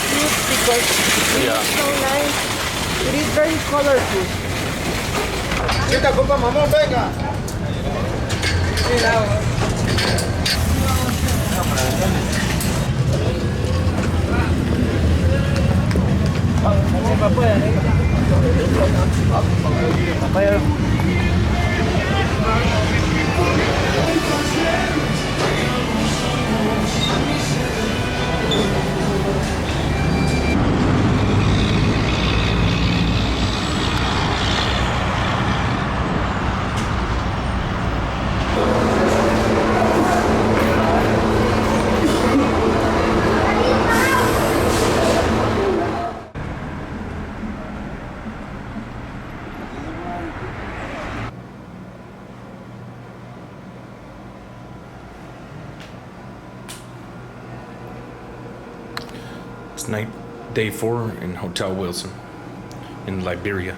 cute because it is so nice. It is very colorful. Chica, compa, mamón, venga. It's night, day 4 in Hotel Wilson in Iberia.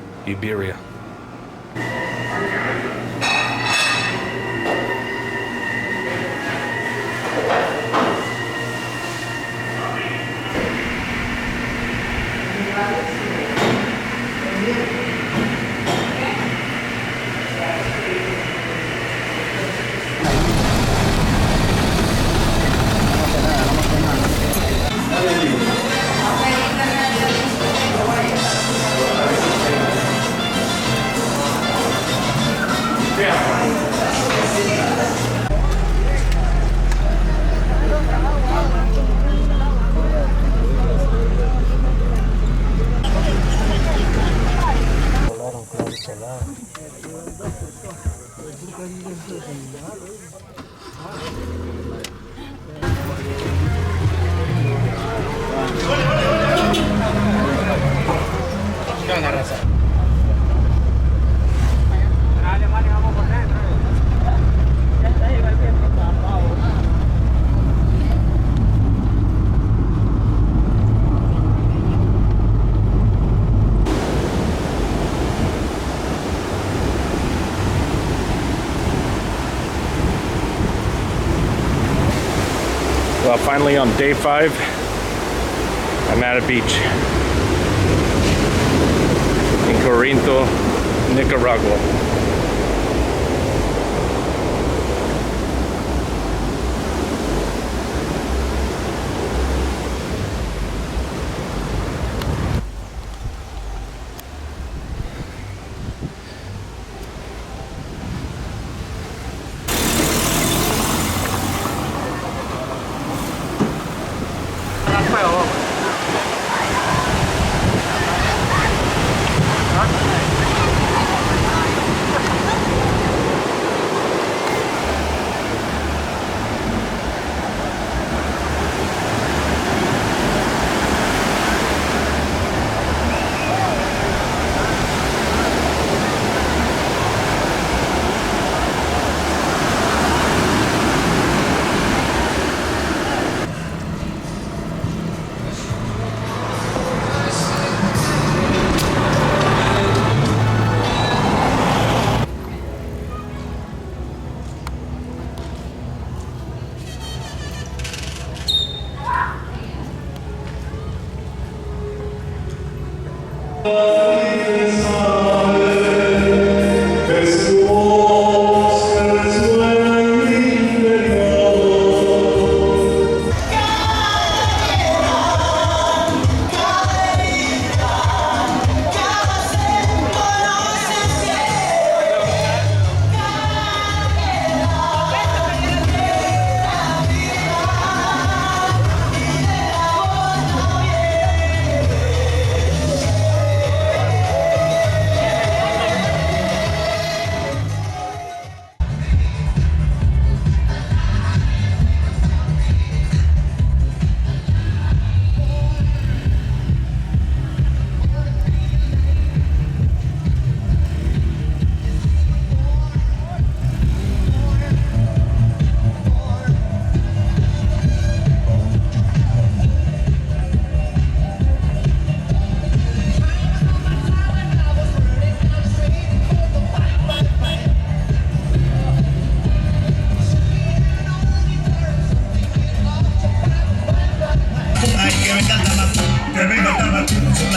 Well, finally on day 5, I'm at a beach in Corinto, Nicaragua.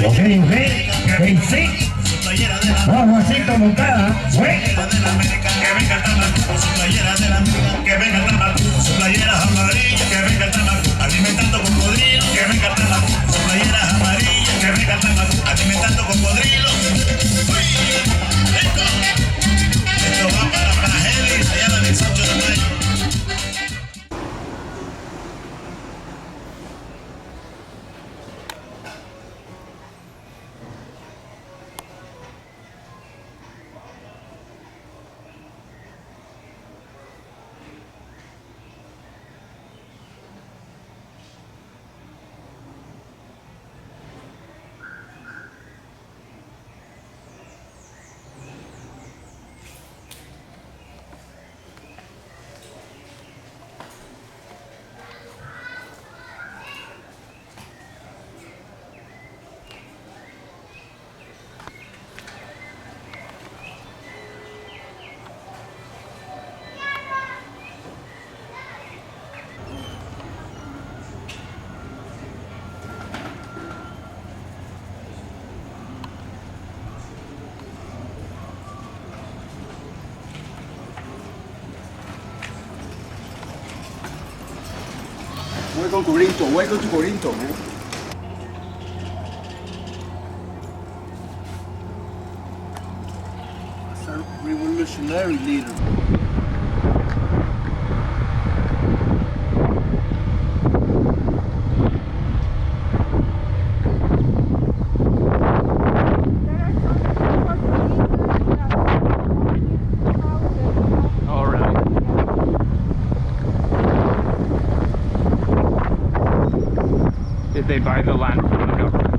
Ok, ok, sí. Vamos así como cada, güey. Que venga el tabaco, su playera de la amiga, que venga el tabaco, su playera amarilla, que venga el tabaco, alimentando cocodrilo, que venga el tabaco, su playera amarilla, que venga el tabaco, alimentando cocodrilo. Uy, esto va para Heli, allá del 18 de mayo. Welcome to Corinto. Welcome to Corinto, man. It's a revolutionary leader. All right. Did they buy the land from the government?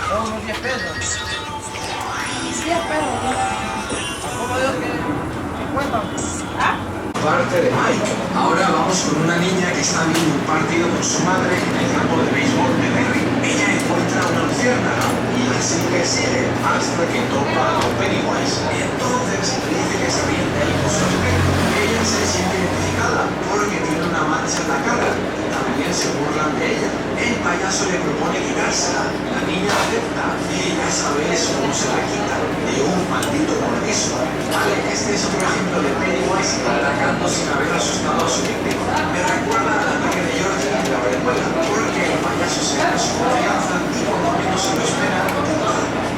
Son unos 10 pesos. 10 pesos. ¿Cómo digo que cuentan? ¿Ah? Parte de Mike. Ahora vamos con una niña que está viendo un partido con su madre en el campo de béisbol de Derry. Ella encuentra una luciérnaga y la sigue hasta que topa con Pennywise. Y entonces le dice que se ríen de él por su aspecto. Ella se siente identificada porque tiene una mancha en la cara y también se burlan de ella. El payaso le propone quitársela. La niña acepta y ya sabes cómo se la quita. De un maldito mordisco. Vale, este es otro ejemplo de Pennywise atacando sin haber asustado a su víctima. Me recuerda al ataque de George en la precuela, porque el payaso se gana su confianza y cuando menos se lo espera,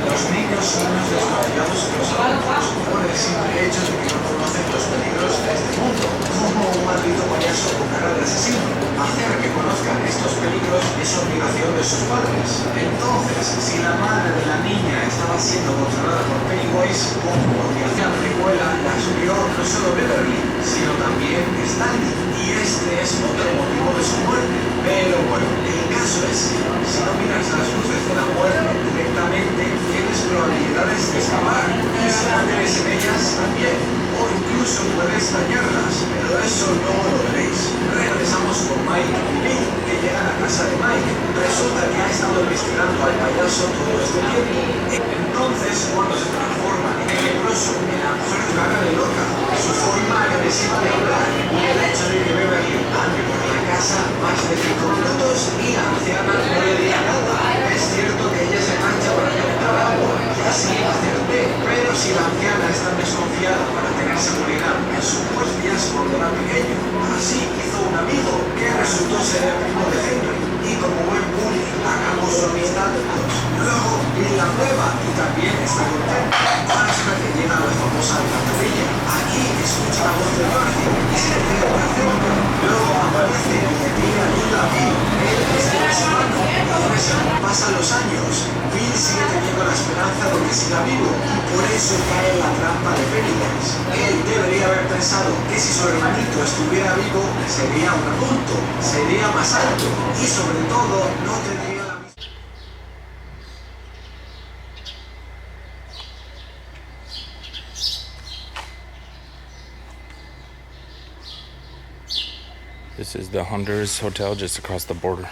los niños son unos desconfiados de los adultos por el simple hecho de que no conocen los peligros de este mundo, como un maldito payaso con cara de asesino. Hacer que conozcan estos peligros es obligación de sus padres. Entonces, si la madre de la niña estaba siendo controlada por Pennywise, porque hacía la precuela, la subió no solo Beverly, sino también Stanley, y este es otro motivo de su muerte. Pero bueno, el caso es que si no miras las luces de la muerte directamente, tienes probabilidades de escapar, y si no crees en ellas también, o incluso puedes dañarlas, pero eso no lo veréis. Regresamos con Mike y Bill, que llegan a casa de Mike. Resulta que ha estado investigando al payaso todo este tiempo. Entonces, cuando se transforma en el leproso, en la mujer cara de loca, su forma agresiva de hablar y el hecho de que Beverly ande por la casa más de 5 minutos y la anciana no le diga nada. Es cierto que ella se mancha para calentar agua, y así acerté, pero si la anciana es tan desconfiada para tener seguridad en sus días cuando era pequeño, así hizo un amigo que resultó ser el primo de Henry, y como buen bully acabó su amistad de todos. Luego viene la prueba y también está contenta, hasta que llega la famosa alcantarilla. Aquí escucha la voz de Dorothy y se pide oración. Luego aparece y le pide ayuda a Bill. Él es el hermano. Por eso pasan los años. Bill sigue teniendo la esperanza de que siga vivo y por eso cae en la trampa de Pennywise. Él debería haber pensado que si su hermanito estuviera vivo sería un adulto, sería más alto y sobre todo no tendría la misma... This is the Honduras Hotel just across the border.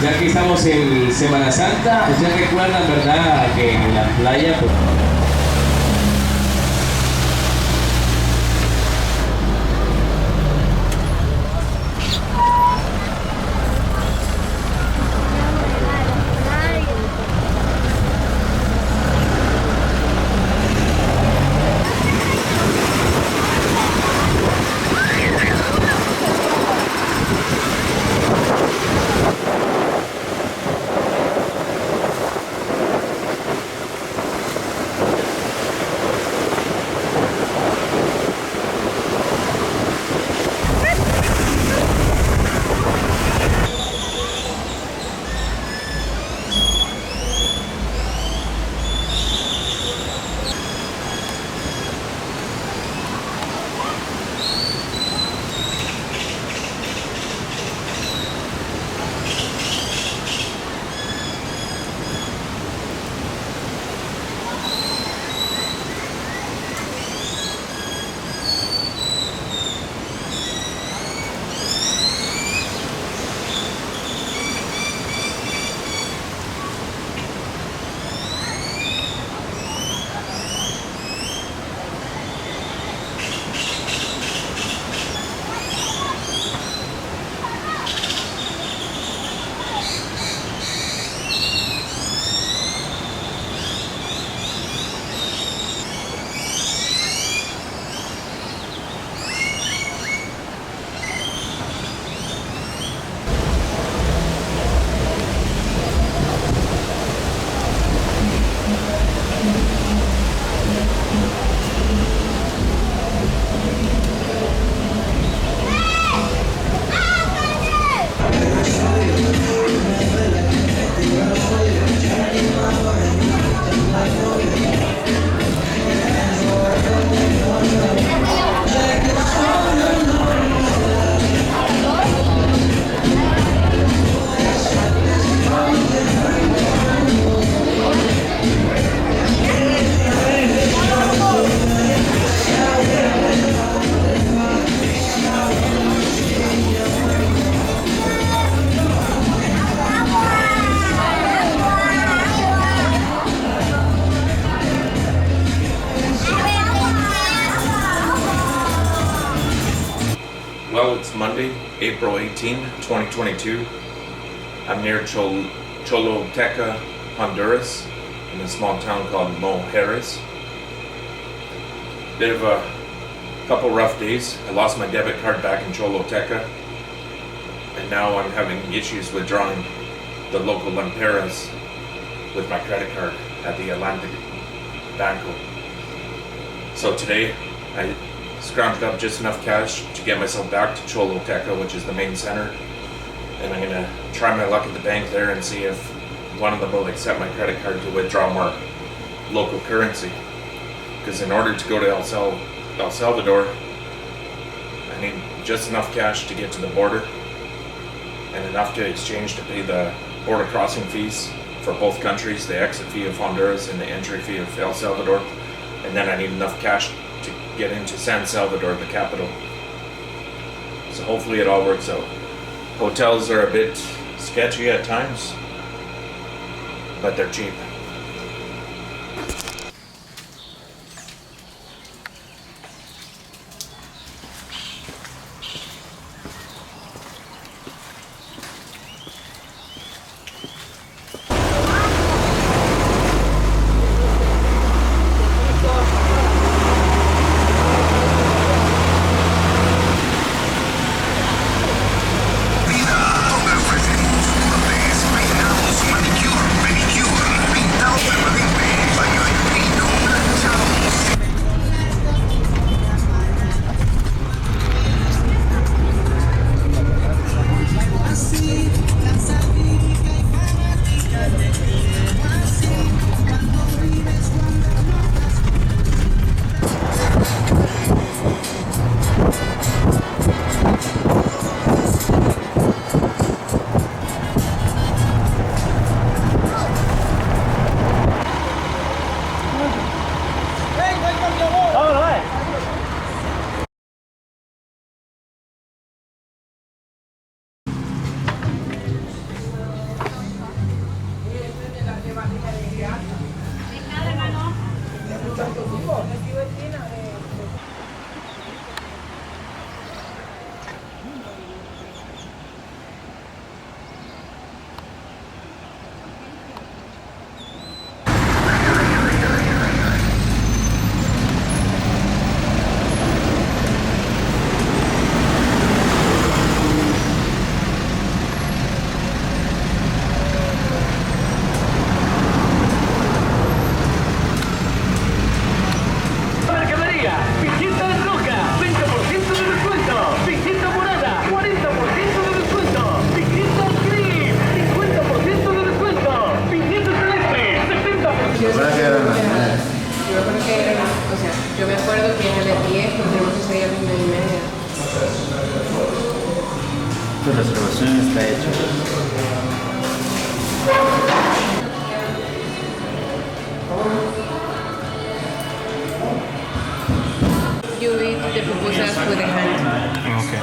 Ya que estamos en Semana Santa, ustedes recuerdan, ¿verdad?, que en la playa... Pues, Well, it's Monday, April 18, 2022. I'm near Choluteca, Honduras, in a small town called Mujeres. Bit of a couple rough days. I lost my debit card back in Choluteca, and now I'm having issues withdrawing the local lempiras with my credit card at the Atlantic Banco. So today, I scrounged up just enough cash to get myself back to Choluteca, which is the main center, and I'm gonna try my luck at the bank there and see if one of them will accept my credit card to withdraw more local currency. Because in order to go to El Salvador, I need just enough cash to get to the border and enough to exchange to pay the border crossing fees for both countries, the exit fee of Honduras and the entry fee of El Salvador. And then I need enough cash to get into San Salvador, the capital. So hopefully it all works out. Hotels are a bit sketchy at times, but they're cheap. Yo me acuerdo que en el 10 nos tenemos que salir a las 9:30. Tu reservación está hecha. You read the proposals with the hand. Okay.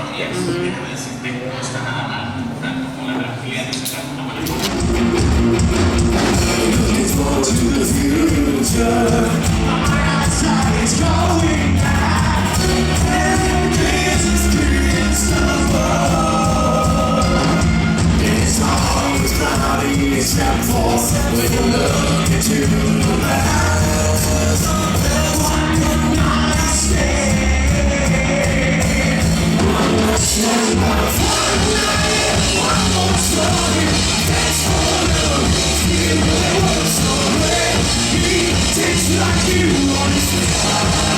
Like you want to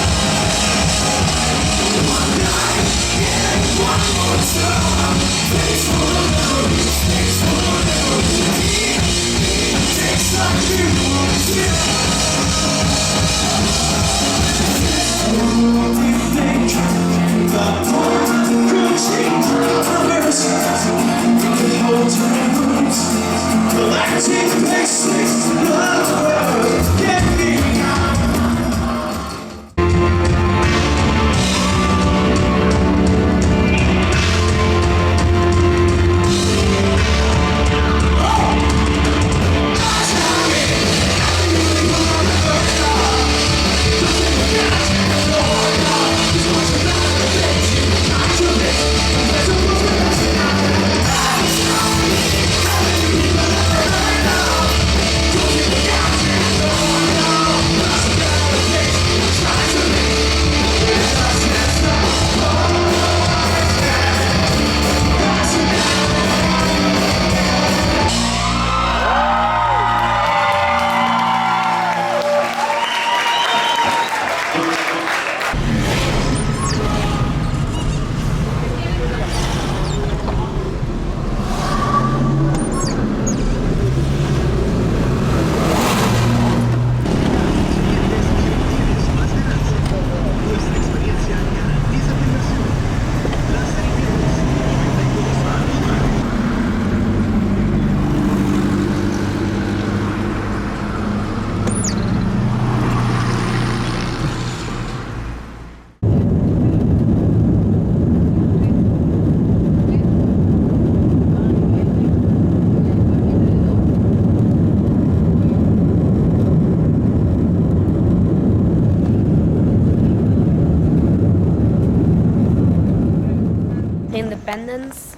independence,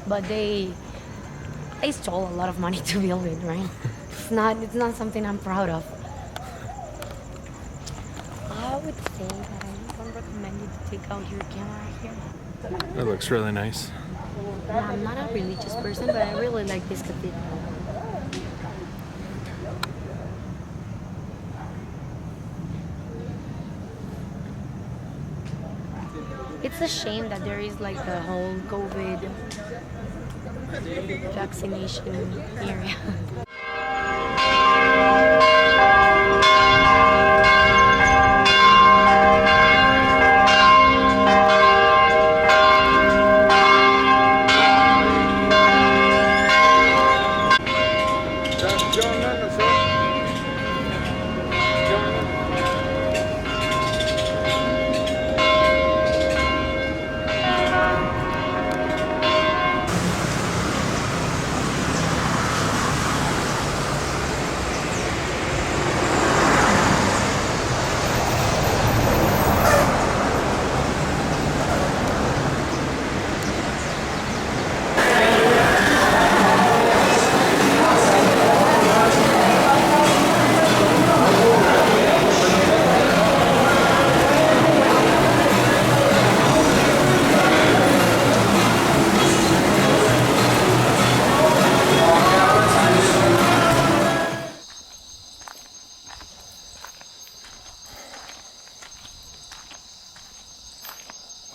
but they stole a lot of money to build it, right? It's not something I'm proud of. I would say that I don't recommend you to take out your camera here. That looks really nice. Yeah, I'm not a religious person, but I really like this cathedral. It's a shame that there is like the whole COVID vaccination area.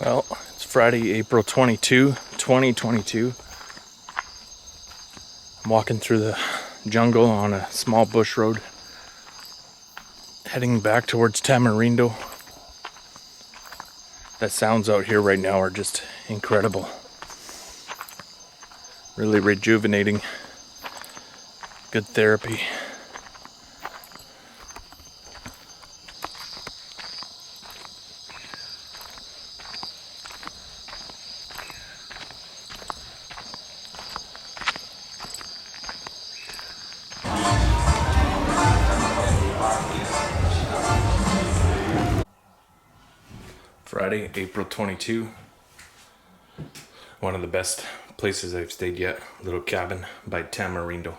Well, it's Friday, April 22, 2022. I'm walking through the jungle on a small bush road, heading back towards Tamarindo. The sounds out here right now are just incredible. Really rejuvenating. Good therapy. Friday, April 22. One of the best places I've stayed yet. Little cabin by Tamarindo.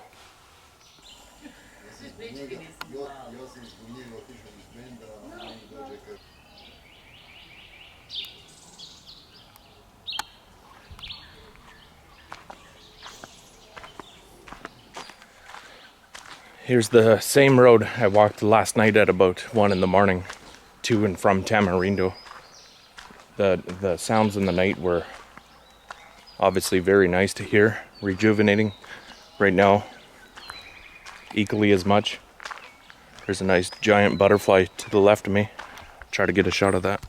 Here's the same road I walked last night at about 1 in the morning to and from Tamarindo. The sounds in the night were obviously very nice to hear, rejuvenating. Right now, equally as much. There's a nice giant butterfly to the left of me. Try to get a shot of that.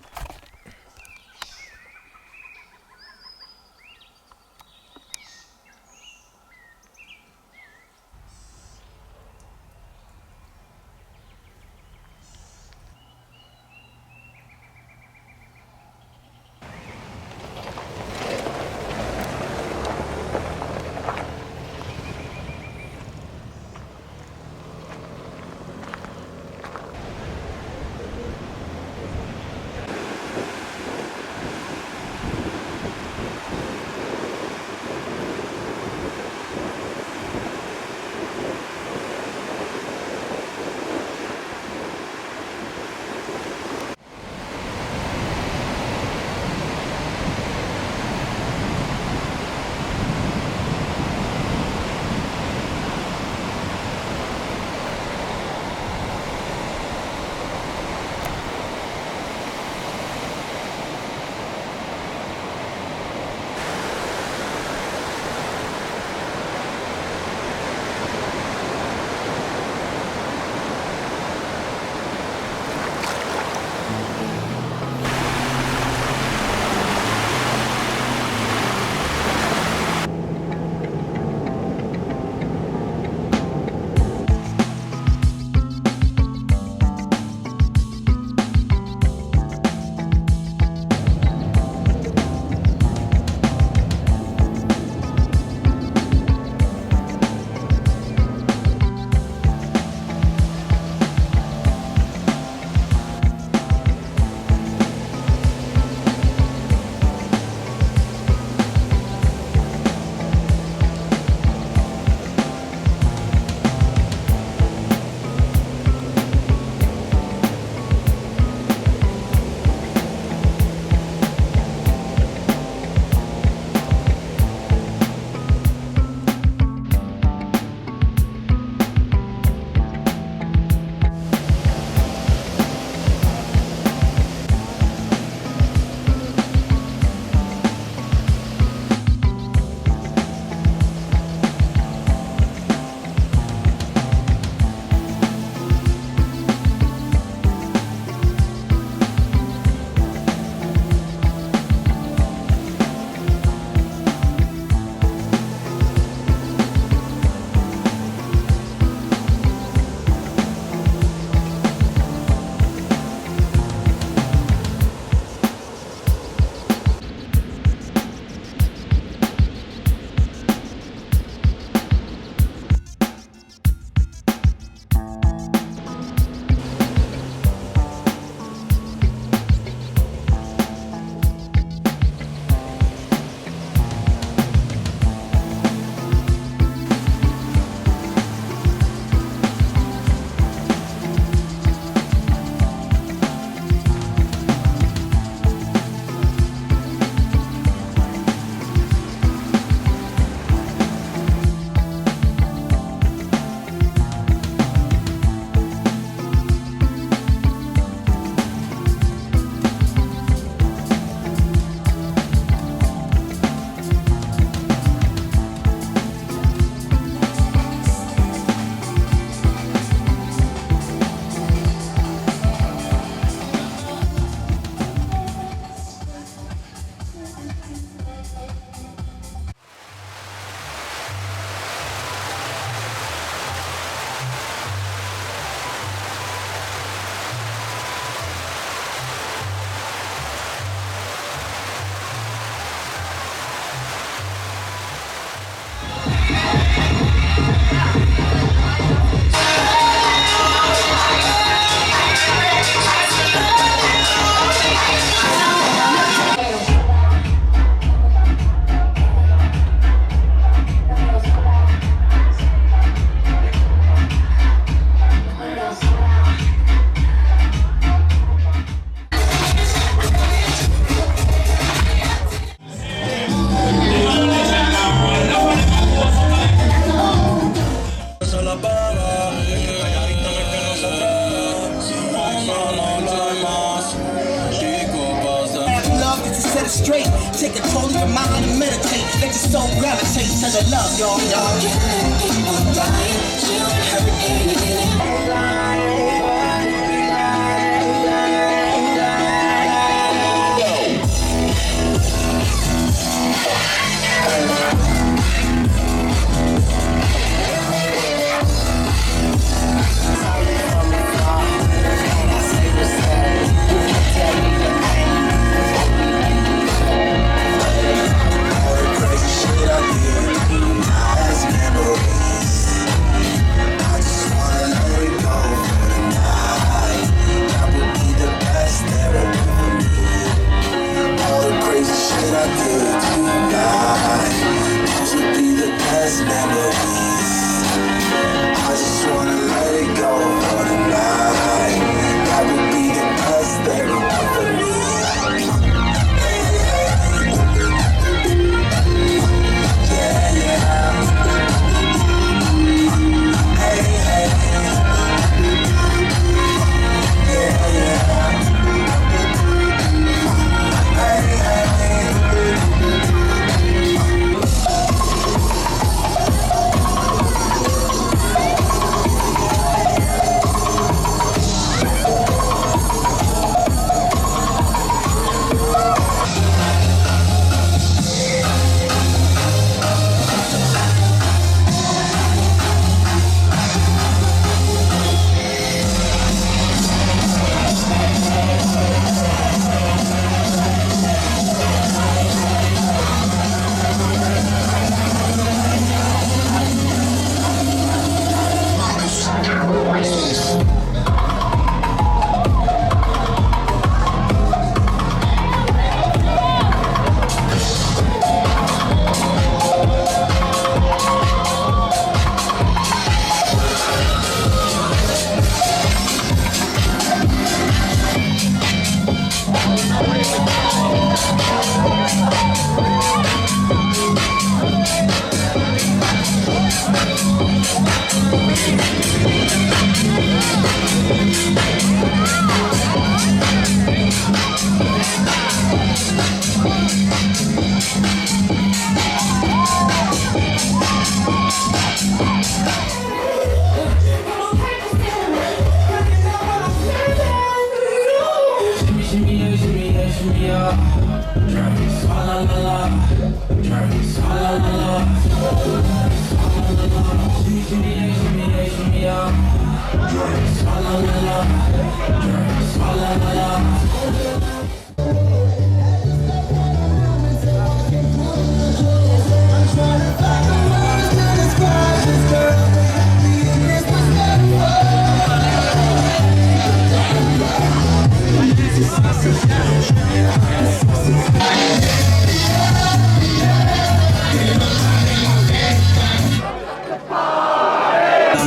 set it straight. Take control of your mind and meditate. Let your soul gravitate to the love, y'all.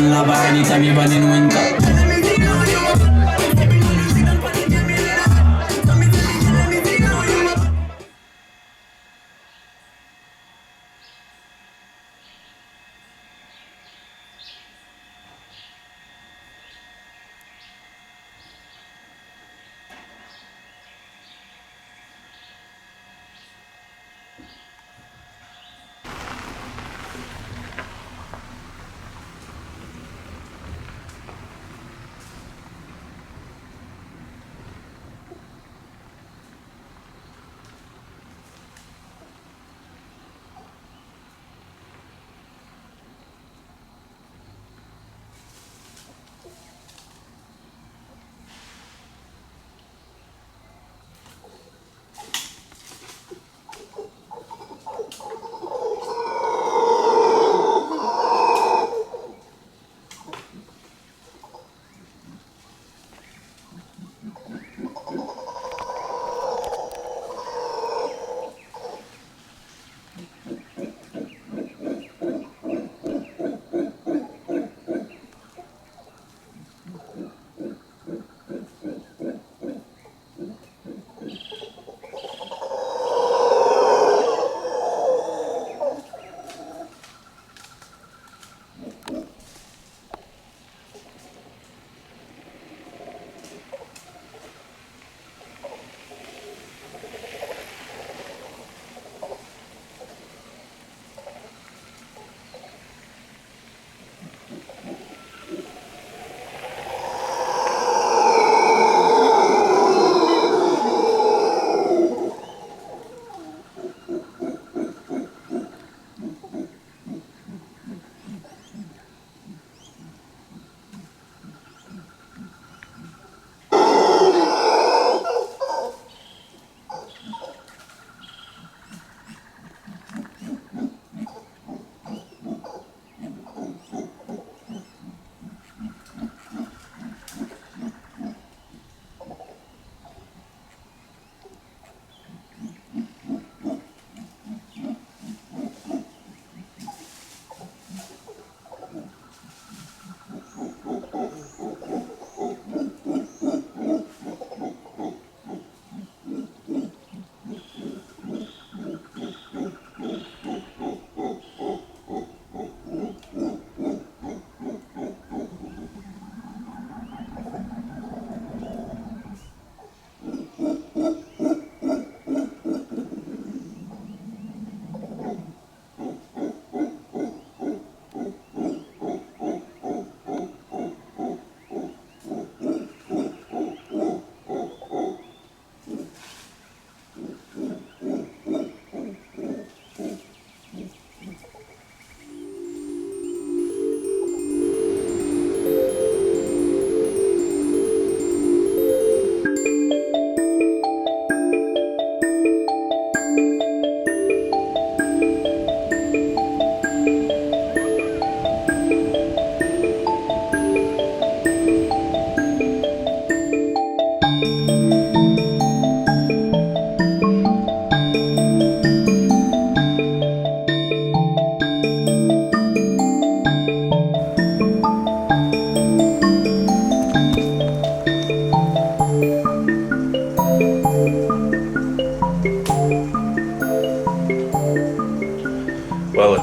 La vacanita mi van in winter.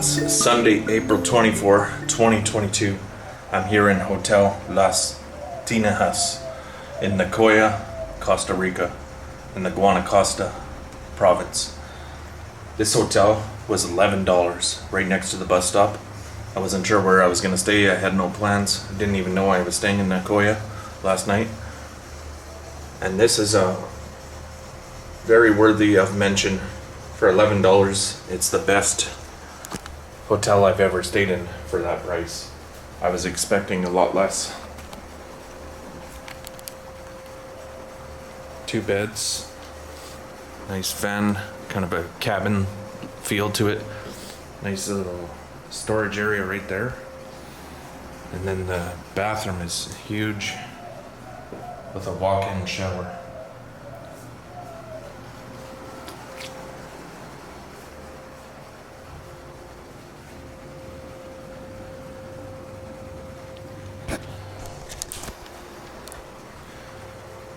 It's Sunday, April 24, 2022. I'm here in Hotel Las Tinajas in Nicoya, Costa Rica, in the Guanacaste province. This hotel was $11 right next to the bus stop. I wasn't sure where I was going to stay. I had no plans. I didn't even know I was staying in Nicoya last night. And this is very worthy of mention. For $11, it's the best hotel I've ever stayed in for that price. I was expecting a lot less. 2 beds, nice fan, kind of a cabin feel to it. Nice little storage area right there. And then the bathroom is huge with a walk-in shower.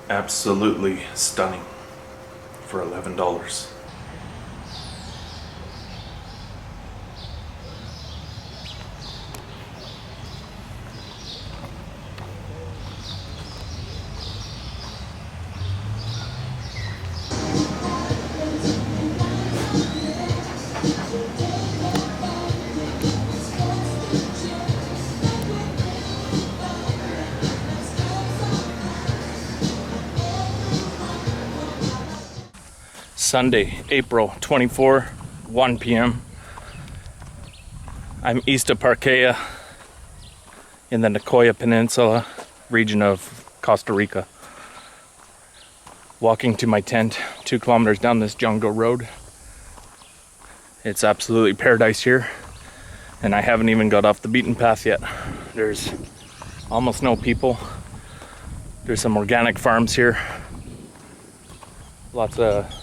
Absolutely stunning for $11. Sunday, April 24, 1 p.m. I'm east of Parquea in the Nicoya Peninsula region of Costa Rica. Walking to my tent 2 kilometers down this jungle road. It's absolutely paradise here, and I haven't even got off the beaten path yet. There's almost no people. There's some organic farms here. Lots of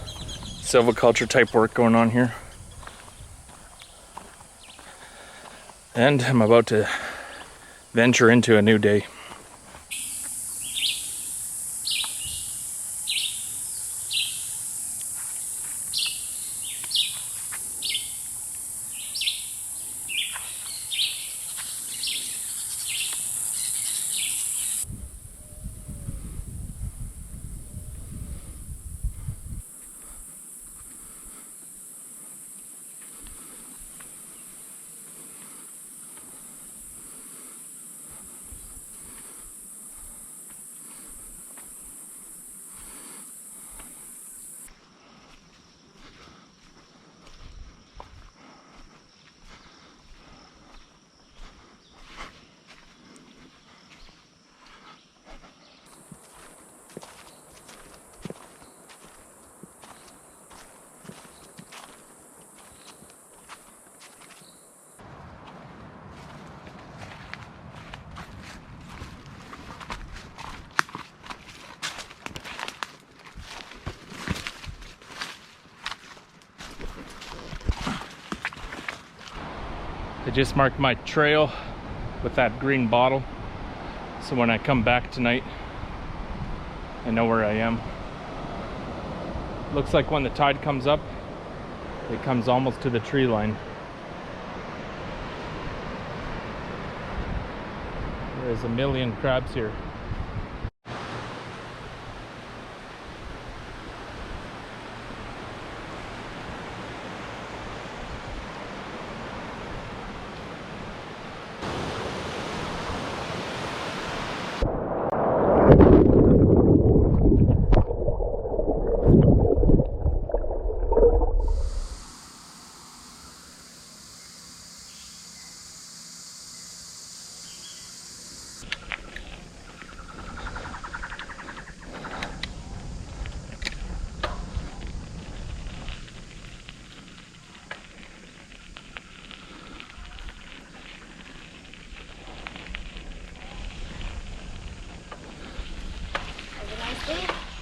silviculture type work going on here. And I'm about to venture into a new day. I just marked my trail with that green bottle, so when I come back tonight, I know where I am. Looks like when the tide comes up, it comes almost to the tree line. There's a million crabs here.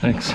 Thanks.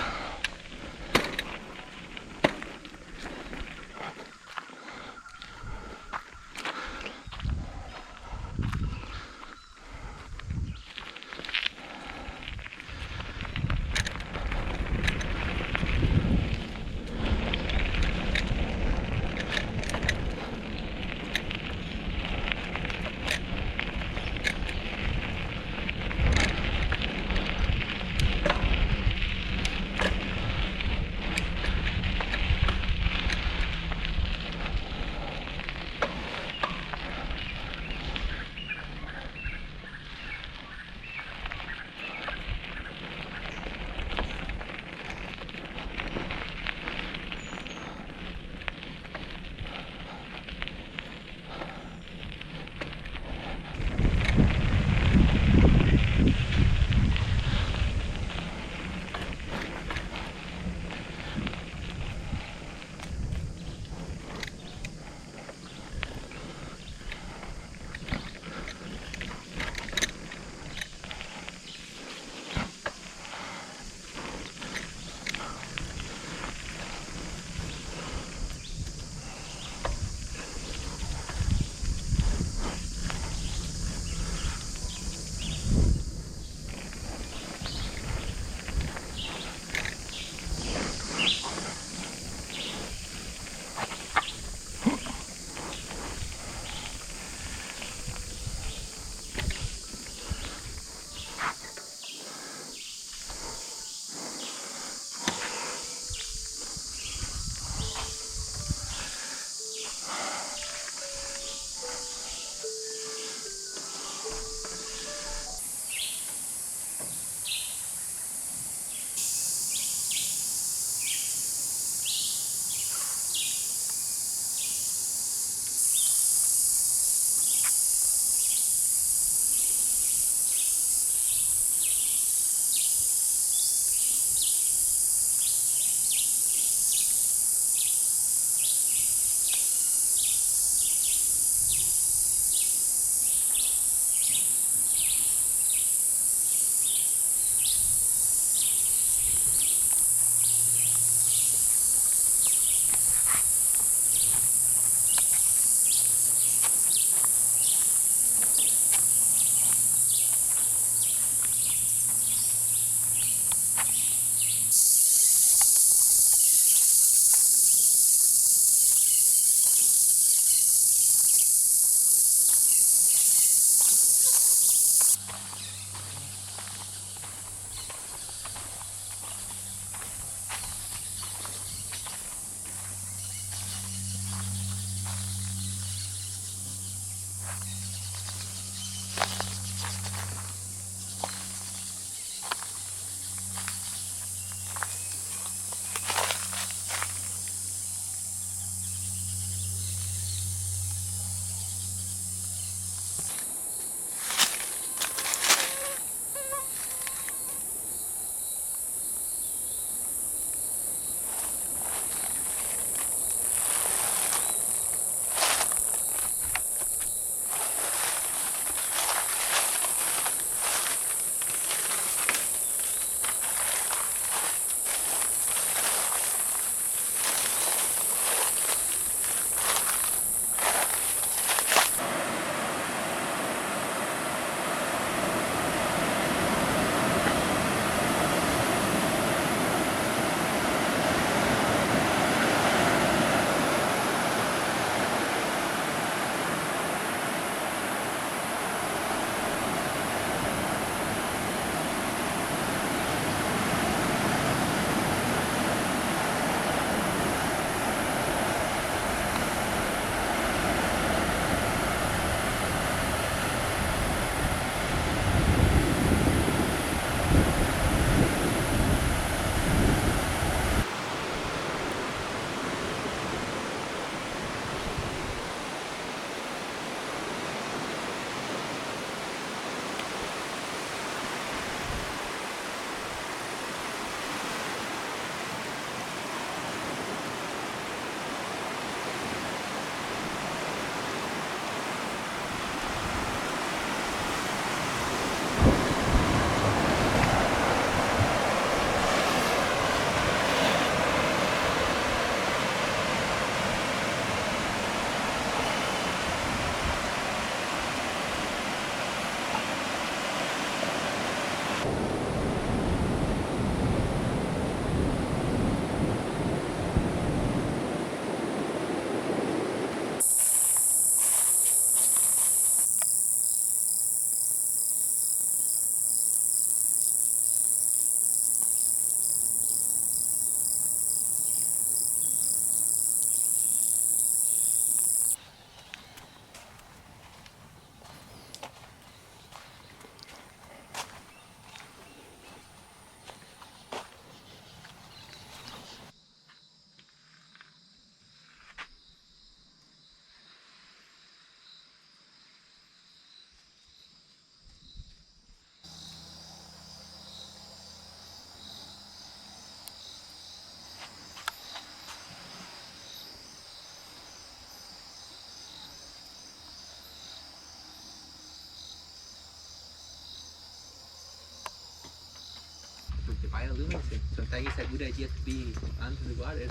things. Sometimes it's a good idea to be under the water.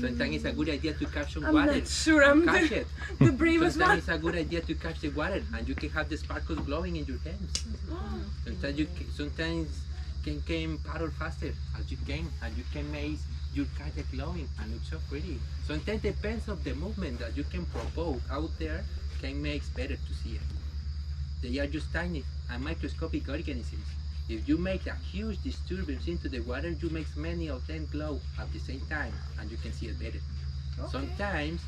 Sometimes it's a good idea to catch some water. I'm not sure I'm catch it. the bravest one. Sometimes it's a good idea to catch the water and you can have the sparkles glowing in your hands. Sometimes you can paddle faster as you can, and you can make your kayak glowing and look so pretty. Sometimes it depends on the movement that you can provoke out there can make better to see it. They are just tiny and microscopic organisms. If you make a huge disturbance into the water, you make many of them glow at the same time and you can see it better. Okay. Sometimes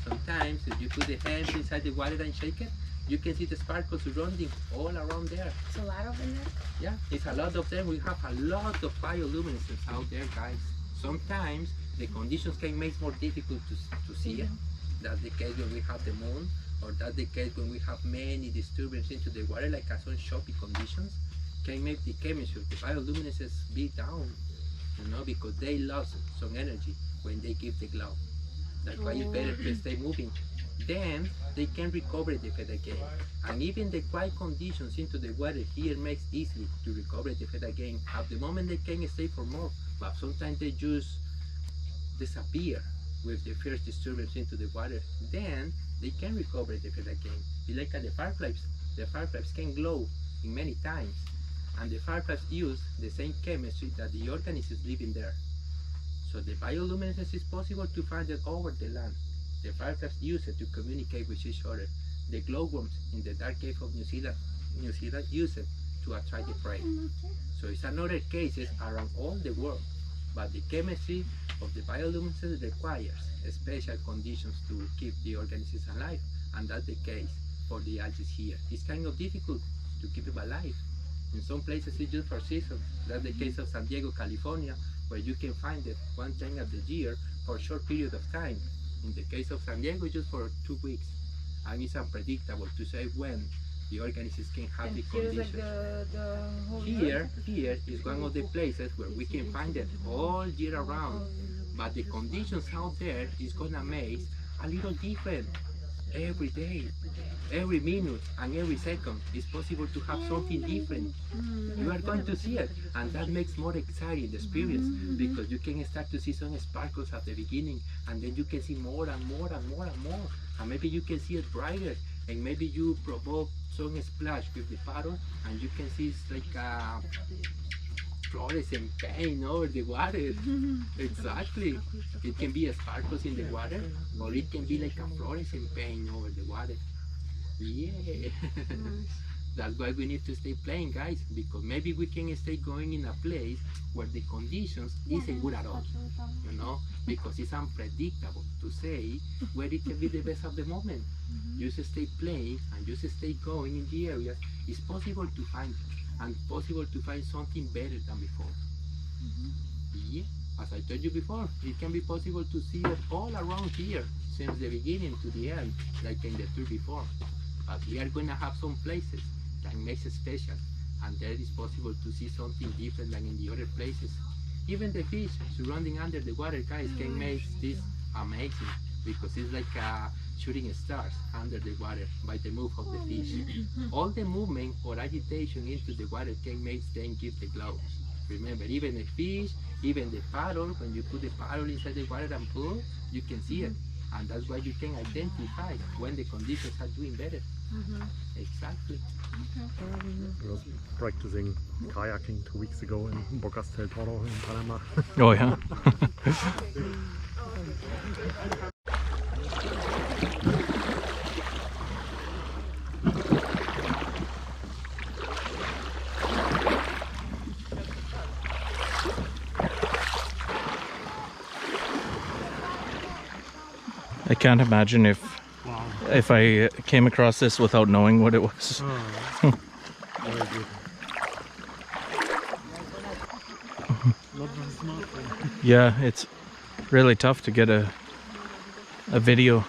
if you put the hands inside the water and shake it, you can see the sparkles surrounding all around there. It's a lot of in there? Yeah, it's a lot of them. We have a lot of bioluminescence out there, guys. Sometimes the conditions can make more difficult to see it. That's the case when we have the moon, or that's the case when we have many disturbances into the water, like some choppy conditions, can make the chemistry, the bioluminescence be down, you know, because they lost some energy when they give the glow. That's why it's better to stay moving. Then they can recover the effect again. And even the quiet conditions into the water here makes easy to recover the effect again. At the moment they can stay for more, but sometimes they just disappear with the first disturbance into the water. Then they can recover the effect again. Be like the fireflies. The fireflies can glow in many times. And the fireflies use the same chemistry that the organisms living there. So the bioluminescence is possible to find it over the land. The fireflies use it to communicate with each other. The glowworms in the dark cave of New Zealand use it to attract the prey. So it's another cases around all the world, but the chemistry of the bioluminescence requires special conditions to keep the organisms alive, and that's the case for the algae here. It's kind of difficult to keep them alive. In some places it's just for seasons. That's the case of San Diego, California, where you can find it one time of the year for a short period of time. In the case of San Diego, just for 2 weeks. And it's unpredictable to say when the organisms can have the conditions. Here is one of the places where we can find it all year around. But the conditions out there is gonna make a little different every day, every minute, and every second. It's possible to have something different. You are going to see it, and that makes more exciting the experience, because you can start to see some sparkles at the beginning, and then you can see more and more and more and more, and maybe you can see it brighter, and maybe you provoke some splash with the paddle, and you can see it's like a fluorescent paint over the water. Exactly. It can be a sparkles in the water, or it can be like a fluorescent paint over the water. Yeah. That's why we need to stay playing, guys, because maybe we can stay going in a place where the conditions isn't good at all, you know, because it's unpredictable to say where it can be the best of the moment. You just stay playing and you just stay going in the areas. It's possible to find it, and possible to find something better than before. Yeah, as I told you before, it can be possible to see it all around here since the beginning to the end, like in the tour before. But we are going to have some places that makes it special, and there is possible to see something different than in the other places. Even the fish surrounding under the water, guys, can make this amazing, because it's like shooting stars under the water by the move of the fish. All the movement or agitation into the water can make them give the glow. Remember, even the fish, even the paddle, when you put the paddle inside the water and pull, you can see it. And that's why you can identify when the conditions are doing better. Exactly. I was practicing kayaking 2 weeks ago in Bocas del Toro in Panama. Oh yeah. I can't imagine if I came across this without knowing what it was. Very good. Yeah, it's really tough to get a video.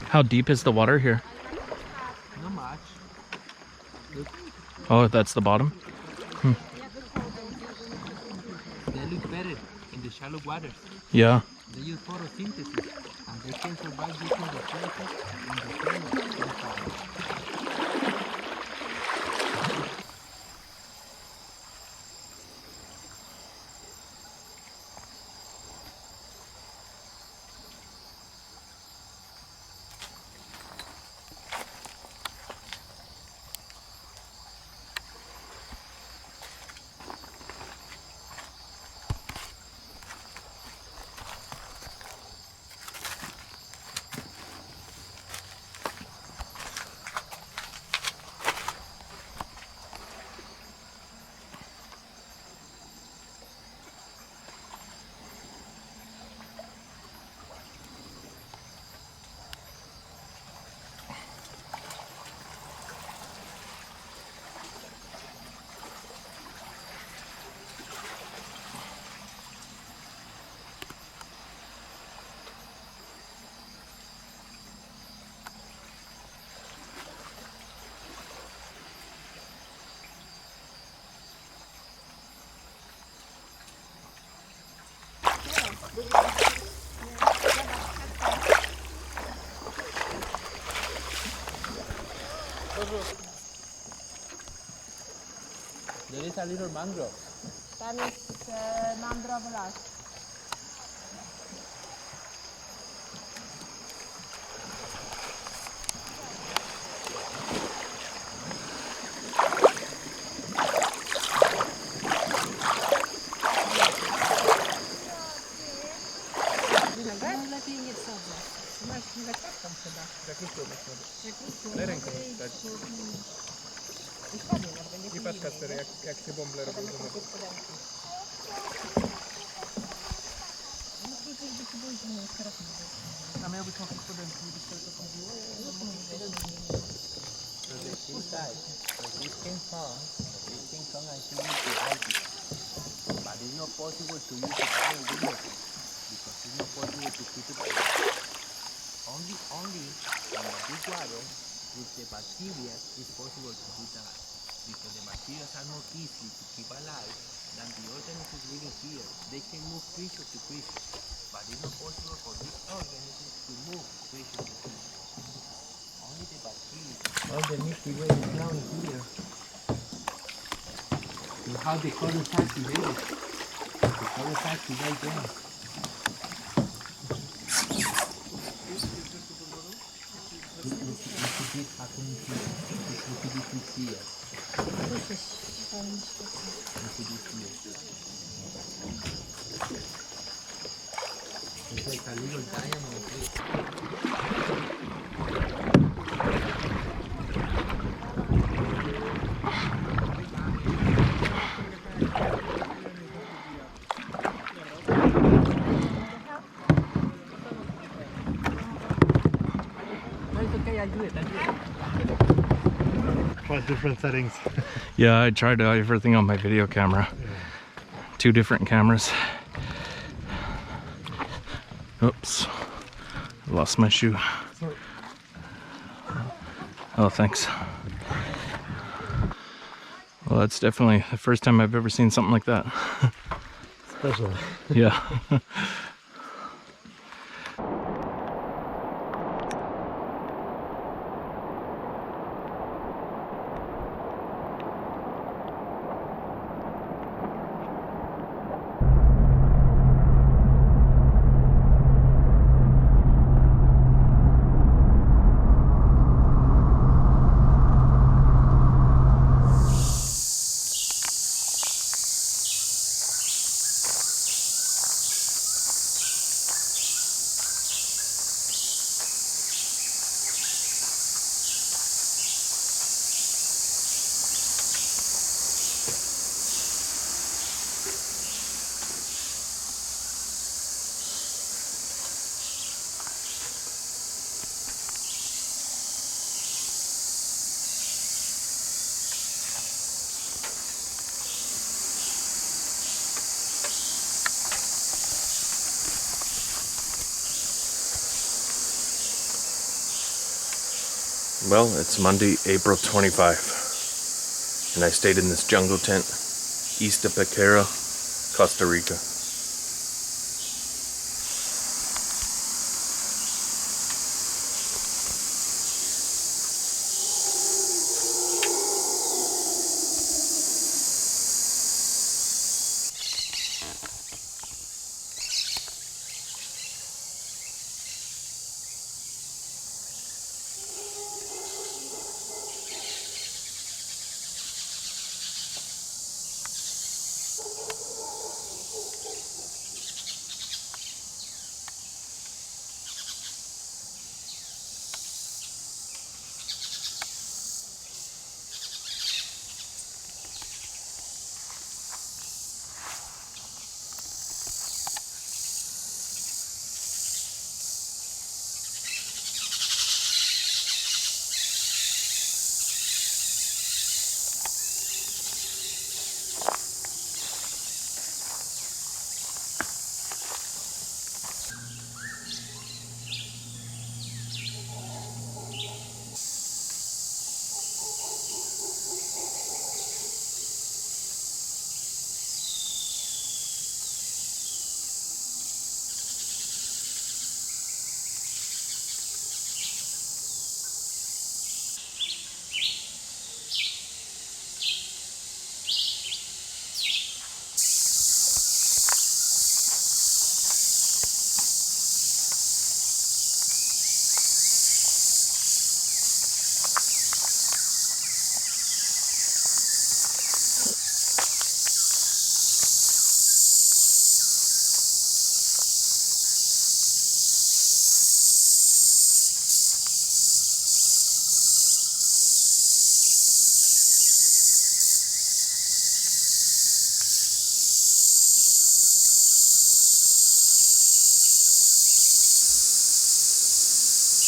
How deep is the water here? Not much. Oh, that's the bottom? Hmm. They look better in the shallow waters. Yeah. They use photosynthesis and they can survive using the plankton in the shallow. There is a little mangrove. That is mangrove rock. I paczkastery, jak się bąble robią. A miał być może studenci, byś to chodziło? This can come and see the algae. But it's not possible to use it all in winter because it's not possible to keep it only in the deep water with the bacteria is possible to do that because the bacteria are more easy to keep alive than the organisms living here. They can move creature to creature, but it's not possible for these organisms to move creature to creature. Only the bacteria. All the Milky Way is down here. And how the colors activated. The colors activate them. This happening here. This is here. It's like a little diamond. Try different settings. Yeah, I tried everything on my video camera. Yeah. 2 different cameras. Oops. Lost my shoe. Sorry. Oh, thanks. Well, that's definitely the first time I've ever seen something like that. Special. Yeah. Well, it's Monday, April 25. And I stayed in this jungle tent east of Pequera, Costa Rica.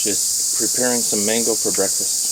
Just preparing some mango for breakfast.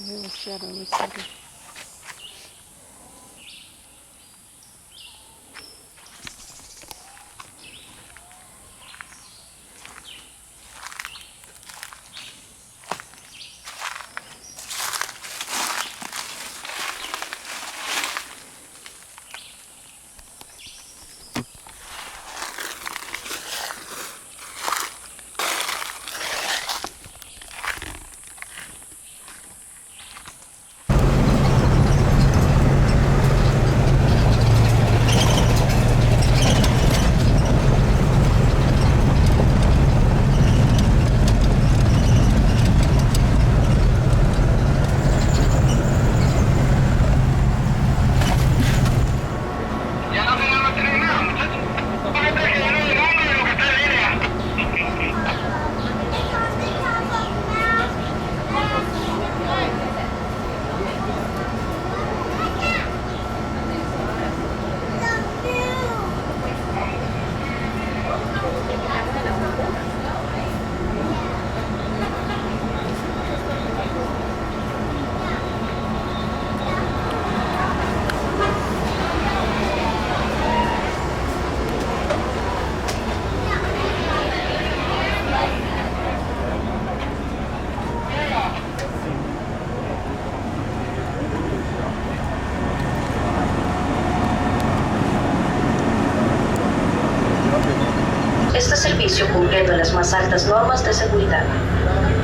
hear a shadow or something. Este servicio cumple con las más altas normas de seguridad.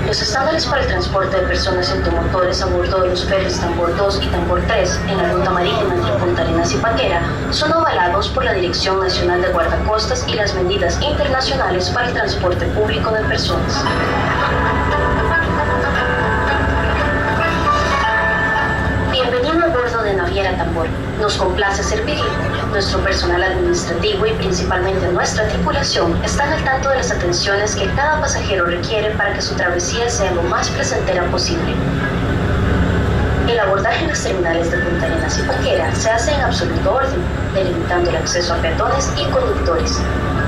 Los estándares para el transporte de personas en automotores a bordo de los ferries Tambor 2 y Tambor 3 en la ruta marítima entre Punta Arenas y Paquera son avalados por la Dirección Nacional de Guardacostas y las medidas internacionales para el transporte público de personas. Bienvenido a bordo de Naviera Tambor. Nos complace servirle. Nuestro personal administrativo y principalmente nuestra tripulación están al tanto de las atenciones que cada pasajero requiere para que su travesía sea lo más placentera posible. El abordaje en las terminales de Punta Arenas y Paquera se hace en absoluto orden, delimitando el acceso a peatones y conductores.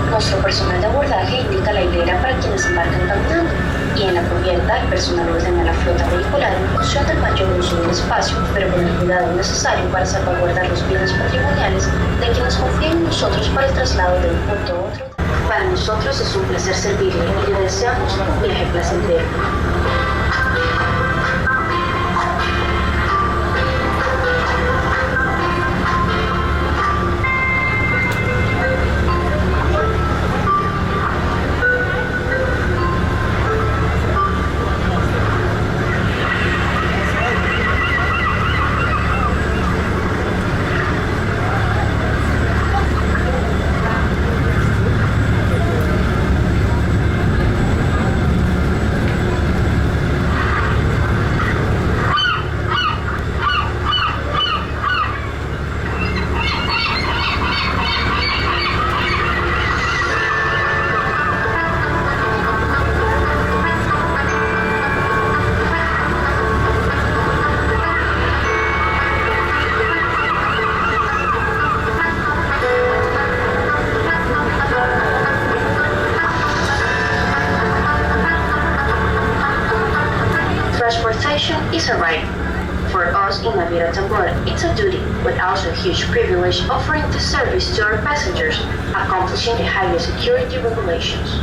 Nuestro personal de abordaje indica la hilera para quienes embarcan caminando, y en la cubierta el personal ordena la flota vehicular en función del mayor uso del espacio, pero con el cuidado necesario para salvaguardar los bienes patrimoniales de quienes confían en nosotros para el traslado de un punto a otro. Para nosotros es un placer servirle y le deseamos un viaje placentero. Is a right. For us in Naviera Tambor, it's a duty, but also a huge privilege offering this service to our passengers, accomplishing the highest security regulations.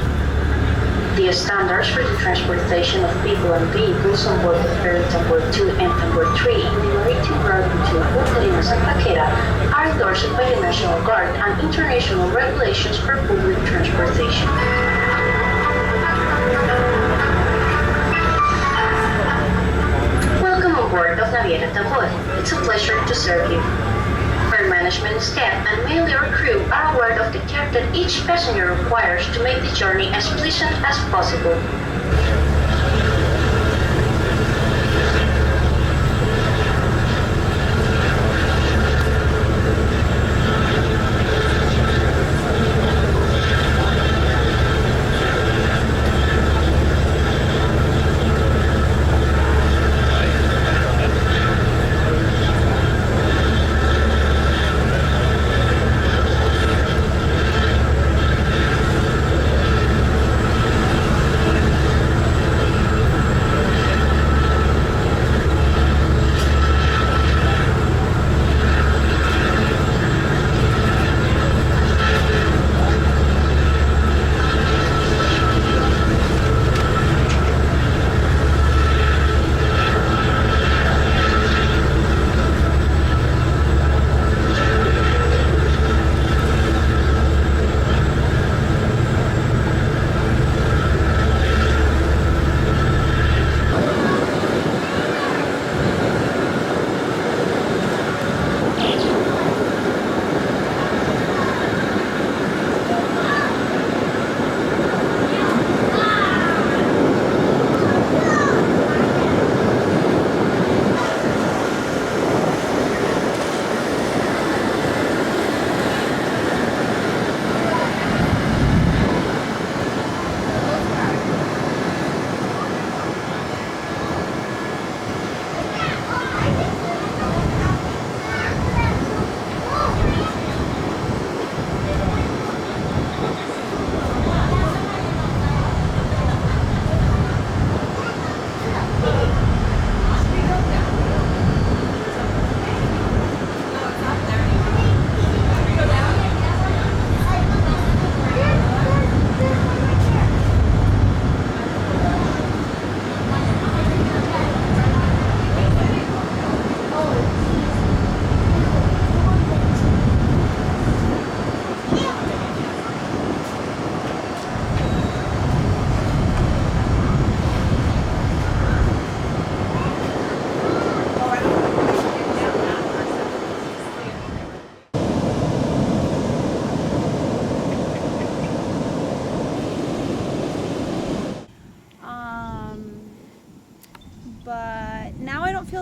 The standards for the transportation of people and vehicles on board the ferry Tambor 2 and Tambor 3 in the maritime route between Punta Arenas and Paquera are endorsed by the National Guard and international regulations for public transportation. Board of Naviera Tambor. It's a pleasure to serve you. Our management staff and mainly our crew are aware of the care that each passenger requires to make the journey as pleasant as possible.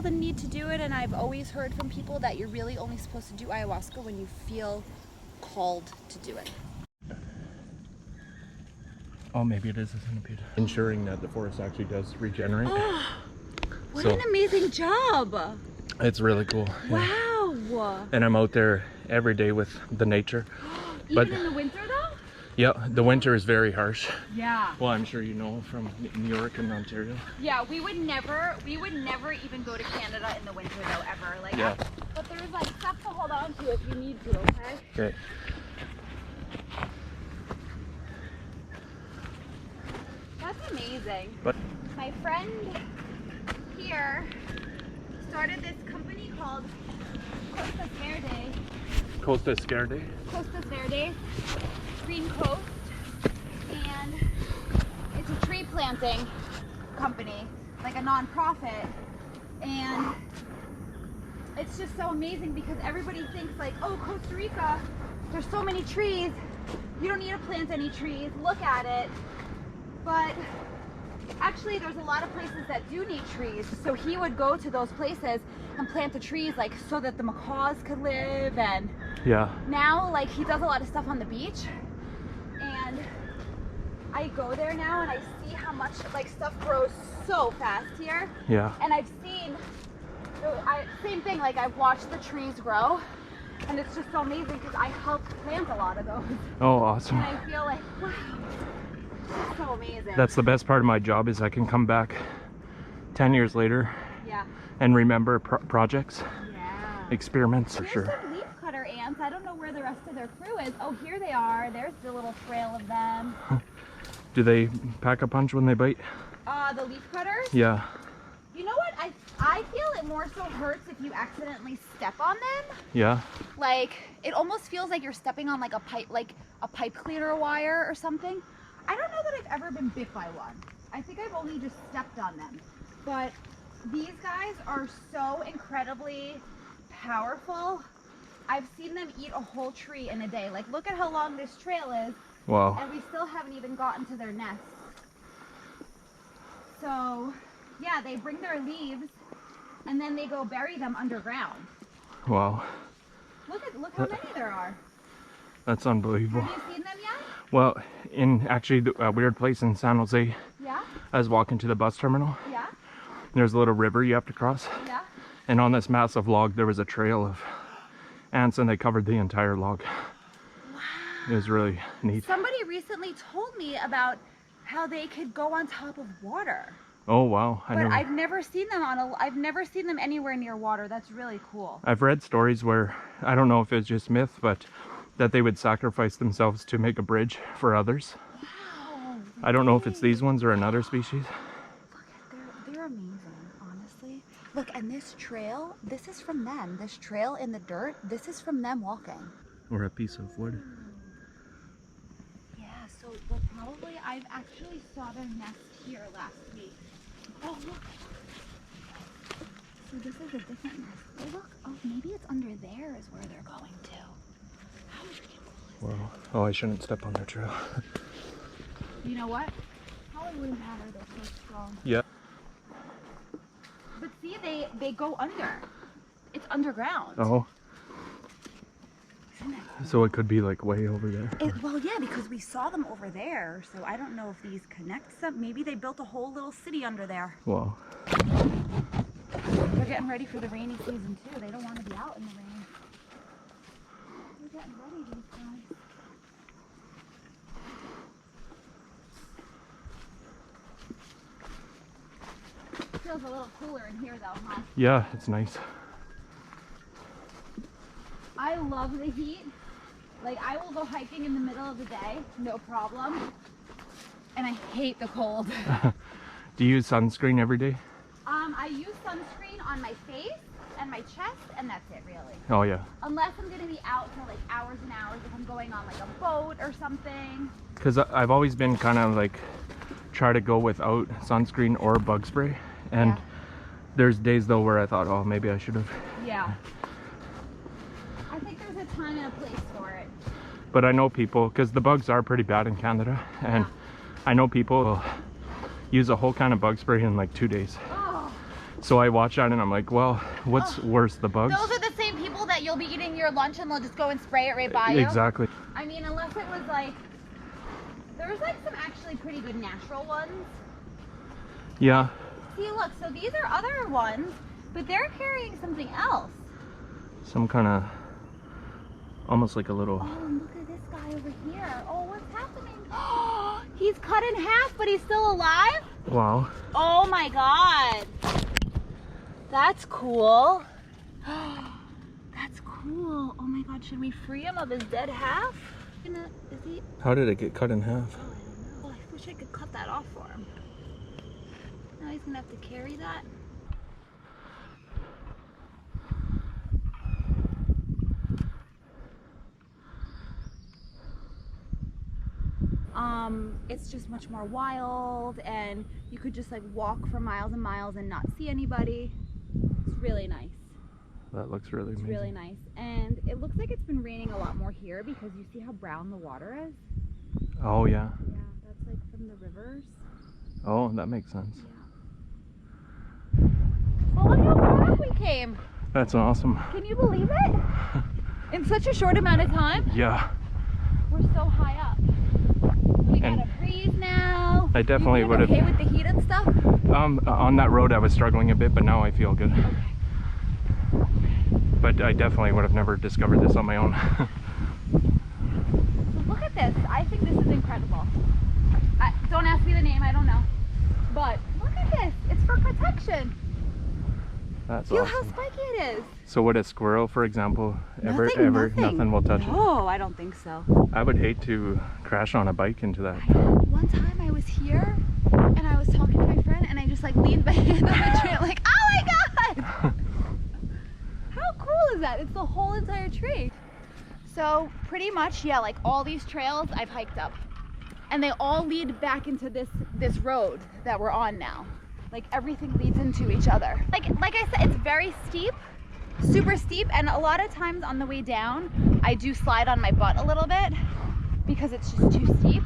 feel the need to do it, and I've always heard from people that you're really only supposed to do ayahuasca when you feel called to do it. Oh, maybe it is a centipede. Ensuring that the forest actually does regenerate. What an amazing job! It's really cool. Wow! Yeah. And I'm out there every day with the nature. Even in the winter though? Yeah, the winter is very harsh. Yeah. Well, I'm sure you know from New York and Ontario. Yeah, we would never even go to Canada in the winter though, ever. Like, yeah. But there's like stuff to hold on to if you need to, okay? Okay. That's amazing. But my friend here started this company called Costas Verde. Costas Verde? Costas Verde, Green Coast, and it's a tree planting company, like a non-profit, and it's just so amazing because everybody thinks like, oh, Costa Rica, there's so many trees, you don't need to plant any trees, look at it. But actually there's a lot of places that do need trees, so he would go to those places and plant the trees like so that the macaws could live. And yeah, now like he does a lot of stuff on the beach, and I go there now and I see how much like stuff grows so fast here. Yeah. And I've seen same thing, like I've watched the trees grow, and it's just so amazing because I helped plant a lot of those. Oh, awesome. And I feel like, wow, it's so amazing. That's the best part of my job, is I can come back 10 years later, yeah, and remember projects, yeah, experiments for Here's sure. some leafcutter ants. I don't know where the rest of their crew is. Oh, here they are. There's the little trail of them. Do they pack a punch when they bite? The leafcutters? Yeah. You know what? I feel it more so hurts if you accidentally step on them. Yeah. Like, it almost feels like you're stepping on like a pipe cleaner wire or something. I don't know that I've ever been bit by one. I think I've only just stepped on them. But these guys are so incredibly powerful. I've seen them eat a whole tree in a day. Like, look at how long this trail is. Wow. And we still haven't even gotten to their nests. So, yeah, they bring their leaves and then they go bury them underground. Wow. Look how many there are. That's unbelievable. Have you seen them yet? Well, in actually a weird place in San Jose, Yeah? I was walking to the bus terminal. Yeah? There's a little river you have to cross. Yeah? And on this massive log, there was a trail of ants, and they covered the entire log. Wow. It was really neat. Somebody recently told me about how they could go on top of water. Oh wow! But I've never seen them I've never seen them anywhere near water. That's really cool. I've read stories where, I don't know if it's just myth, but that they would sacrifice themselves to make a bridge for others. Wow. I don't know if it's these ones or another species. Look, they're amazing, honestly. Look, and this trail, this is from them. This trail in the dirt, this is from them walking. Or a piece of wood. Yeah, so well, probably I've actually saw their nest here last week. Oh, look. So this is a different nest. Oh, look. Oh, maybe it's under there is where they're going to. How freaking cool is Wow. Oh, I shouldn't step on their trail. that? You know what? Probably wouldn't matter. They're so strong. Yeah. But see, they go under. It's underground. Oh. So it could be like way over there. Well, yeah, because we saw them over there. So I don't know if these connect them. Maybe they built a whole little city under there. Wow. They're getting ready for the rainy season too. They don't want to be out in the rain. They're getting ready, these guys. Feels a little cooler in here though, huh? Yeah, it's nice. I love the heat. Like, I will go hiking in the middle of the day, no problem. And I hate the cold. Do you use sunscreen every day? I use sunscreen on my face and my chest, and that's it really. Oh yeah. Unless I'm gonna be out for like hours and hours, if I'm going on like a boat or something. Because I've always been kind of like, try to go without sunscreen or bug spray. And Yeah. there's days though where I thought, oh, maybe I should have. Yeah. I think there's a time and a place for it. But I know people, because the bugs are pretty bad in Canada, and I know people will use a whole can of bug spray in like 2 days. Oh. So I watch that and I'm like, well, what's worse, the bugs? Those are the same people that you'll be eating your lunch and they'll just go and spray it right by you. Exactly. I mean, unless it was like, there was like some actually pretty good natural ones. Yeah. See, look, so these are other ones, but they're carrying something else. Some kind of, almost like a little... Oh, look at this guy over here. Oh, what's happening? Oh, he's cut in half, but he's still alive? Wow. Oh my God. That's cool. That's cool. Oh my God, should we free him of his dead half? Is he? How did it get cut in half? Oh, I wish I could cut that off for him. Now he's gonna have to carry that. It's just much more wild, and you could just like walk for miles and miles and not see anybody. It's really nice. That looks really amazing. It's really nice, and it looks like it's been raining a lot more here because you see how brown the water is. Oh yeah. Yeah, that's like from the rivers. Oh, that makes sense. Yeah. Well, look how far up we came. That's awesome. Can you believe it? In such a short amount of time? Yeah. We're so high up. We got a breeze now. I definitely would have. Okay with the heat and stuff? On that road I was struggling a bit, but now I feel good. Okay. But I definitely would have never discovered this on my own. So look at this. I think this is incredible. Don't ask me the name, I don't know. But look at this. It's for protection. That's Feel awesome. how spiky it is. So would a squirrel, for example, Nothing will touch it? No, I don't think so. I would hate to crash on a bike into that. One time I was here and I was talking to my friend and I just like leaned back on the tree like, oh my God! How cool is that? It's the whole entire tree. So pretty much, yeah, like all these trails I've hiked up. And they all lead back into this road that we're on now. Like everything leads into each other. Like I said, it's very steep, super steep, and a lot of times on the way down, I do slide on my butt a little bit because it's just too steep.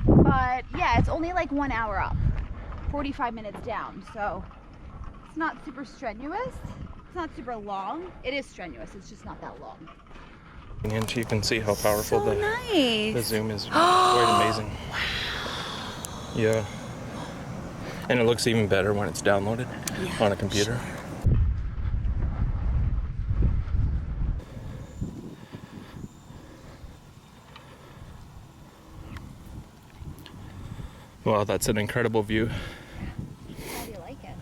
But yeah, it's only like 1 hour up, 45 minutes down. So it's not super strenuous. It's not super long. It is strenuous, it's just not that long. And you can see how powerful So nice. the zoom is. Quite amazing. Yeah. And it looks even better when it's downloaded on a computer. Wow, that's an incredible view. How do you like it?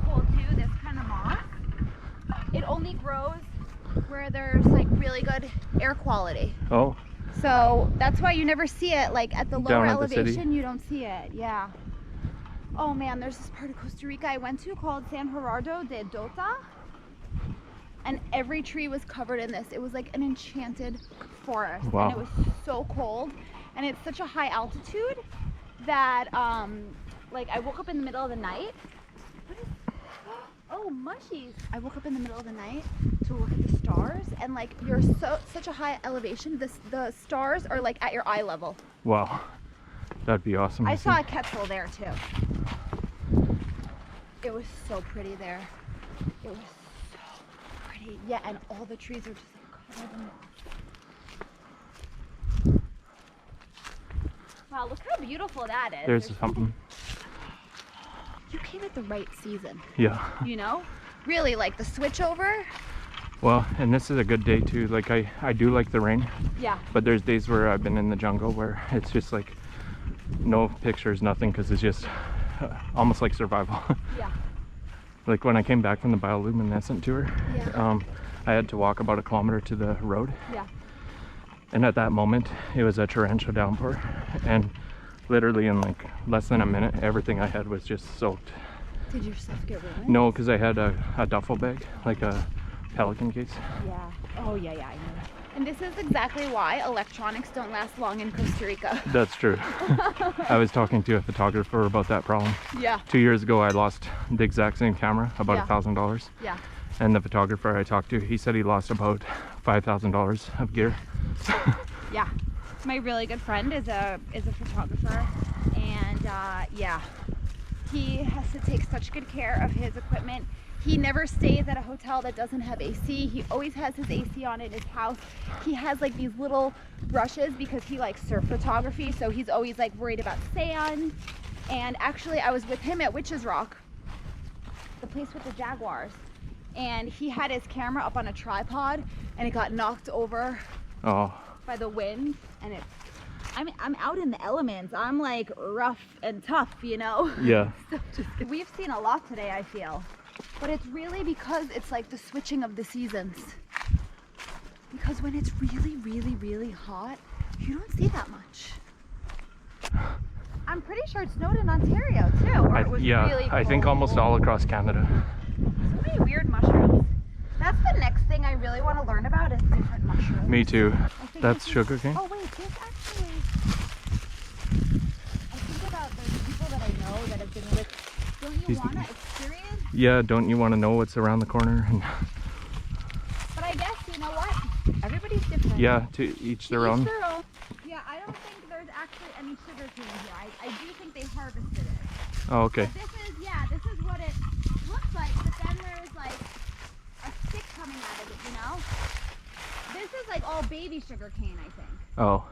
Cool too, this kind of moss. It only grows where there's like really good air quality. Oh. So that's why you never see it, like at the lower Down at the elevation, city? you don't see it, yeah. Oh man, there's this part of Costa Rica I went to called San Gerardo de Dota. And every tree was covered in this. It was like an enchanted forest. Wow. And it was so cold. And it's such a high altitude that, like I woke up in the middle of the night. Oh, mushies. I woke up in the middle of the night to look at the stars, and like you're such a high elevation, the stars are like at your eye level. Wow. That'd be awesome. I saw a quetzal there too. It was so pretty there. It was so pretty. Yeah, and all the trees are just like covered in. Wow, look how beautiful that is. There's something. You came at the right season. Yeah. You know? Really, like the switch over. Well, and this is a good day too. Like I do like the rain. Yeah. But there's days where I've been in the jungle where it's just like no pictures, nothing, because it's just almost like survival. Yeah. Like when I came back from the bioluminescent tour, Yeah. I had to walk about 1 kilometer to the road. Yeah. And at that moment, it was a torrential downpour, and literally in like less than a minute, everything I had was just soaked. Did your stuff get ruined? No, because I had a duffel bag, like a Pelican case. Yeah. Oh yeah, I know. And this is exactly why electronics don't last long in Costa Rica. That's true. I was talking to a photographer about that problem. Yeah. 2 years ago, I lost the exact same camera, about Yeah. $1,000. Yeah. And the photographer I talked to, he said he lost about $5,000 of gear. Yeah. My really good friend is a photographer, and yeah, he has to take such good care of his equipment. He never stays at a hotel that doesn't have AC. He always has his AC on in his house. He has like these little brushes because he likes surf photography, so he's always like worried about sand. And actually I was with him at Witches Rock, the place with the jaguars, and he had his camera up on a tripod and it got knocked over by the wind, and I'm out in the elements. I'm like rough and tough, you know? Yeah. So we've seen a lot today, I feel. But it's really because it's like the switching of the seasons. Because when it's really, really, really hot, you don't see that much. I'm pretty sure it snowed in Ontario too. Or it was really cold. I think almost all across Canada. So many weird mushrooms. That's the next thing I really want to learn about is different mushrooms. Me too. That's sugarcane. Oh wait, there's actually... I think about those people that I know that have been with... Don't you want to experience? Yeah, don't you want to know what's around the corner? And but I guess, you know what? Everybody's different. yeah, to each their own. Yeah, I don't think there's actually any sugar cane here. I do think they harvested it. Oh, okay. But this is what it looks like, but then there's like a stick coming out of it, you know? This is like all baby sugar cane, I think. Oh.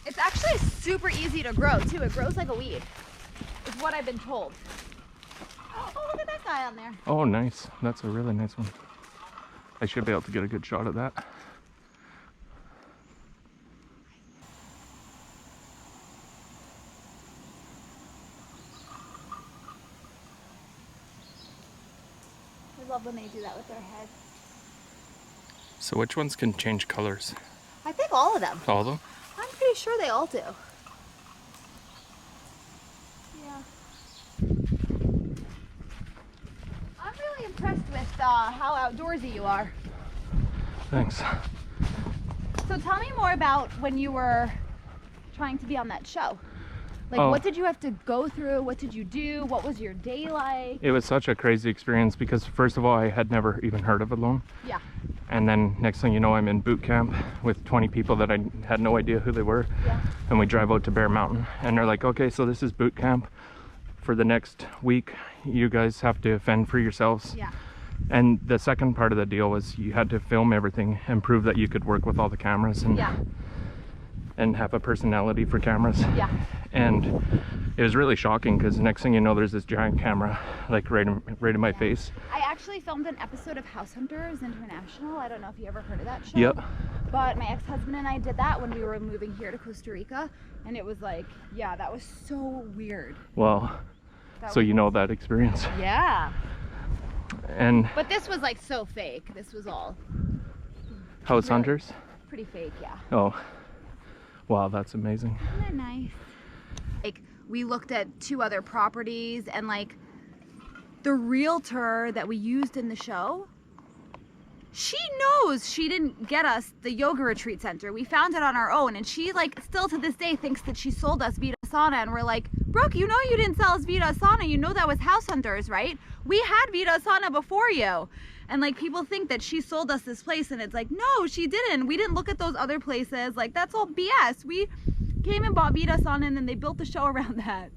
It's actually super easy to grow too. It grows like a weed, is what I've been told. Oh, look at that guy on there. Oh, nice. That's a really nice one. I should be able to get a good shot of that. I love when they do that with their head. So which ones can change colors? I think all of them. All of them? I'm pretty sure they all do. Yeah. I'm really impressed with how outdoorsy you are. Thanks. So tell me more about when you were trying to be on that show. Like, Oh. what did you have to go through? What did you do? What was your day like? It was such a crazy experience because first of all, I had never even heard of Alone. Yeah. And then next thing you know, I'm in boot camp with 20 people that I had no idea who they were. Yeah. And we drive out to Bear Mountain and they're like, okay, so this is boot camp. For the next week, you guys have to fend for yourselves. Yeah. And the second part of the deal was you had to film everything and prove that you could work with all the cameras and and have a personality for cameras. Yeah. And it was really shocking because next thing you know, there's this giant camera like right in my face. I actually filmed an episode of House Hunters International. I don't know if you ever heard of that show. Yep. But my ex-husband and I did that when we were moving here to Costa Rica, and it was like, yeah, that was so weird. Well, so you know that experience. Yeah. And But this was like so fake. This was all House Hunters? pretty fake, yeah. Oh, wow, that's amazing. Isn't that nice? Like, we looked at 2 other properties, and like the realtor that we used in the show, she knows she didn't get us the yoga retreat center. We found it on our own, and she like still to this day thinks that she sold us Vita Sauna, and we're like, Brooke, you know you didn't sell us Vita Sauna. You know that was House Hunters, right? We had Vita Sauna before you. And like people think that she sold us this place, and it's like, no, she didn't. We didn't look at those other places. Like, that's all BS. We came and bought Vita Sauna, and then they built the show around that.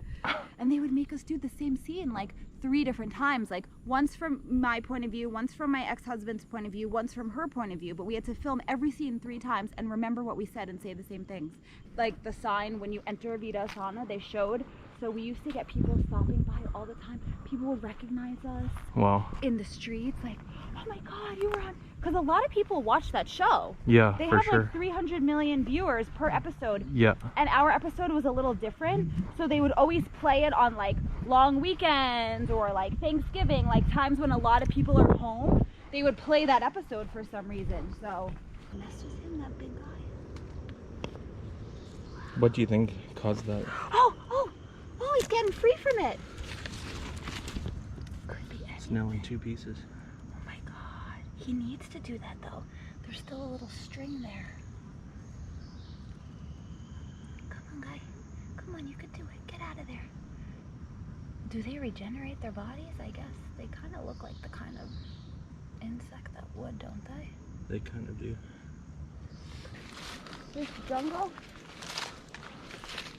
And they would make us do the same scene like 3 different times, like once from my point of view, once from my ex-husband's point of view, once from her point of view, but we had to film every scene 3 times and remember what we said and say the same things. Like the sign when you enter Vita Sauna, they showed, so we used to get people stopping by all the time. People would recognize us. Wow. In the streets, like, oh my God, you were on, because a lot of people watch that show. Yeah, they for have sure. like 300 million viewers per episode. Yeah. And our episode was a little different, so they would always play it on like long weekends or like Thanksgiving, like times when a lot of people are home. They would play that episode for some reason. So that's just him, that big guy. What do you think caused that? Oh, he's getting free from it. It's now in 2 pieces. Oh my God, he needs to do that though. There's still a little string there. Come on, guy. Come on, you could do it. Get out of there. Do they regenerate their bodies? I guess they kind of look like the kind of insect that would, don't they? They kind of do. There's the jungle.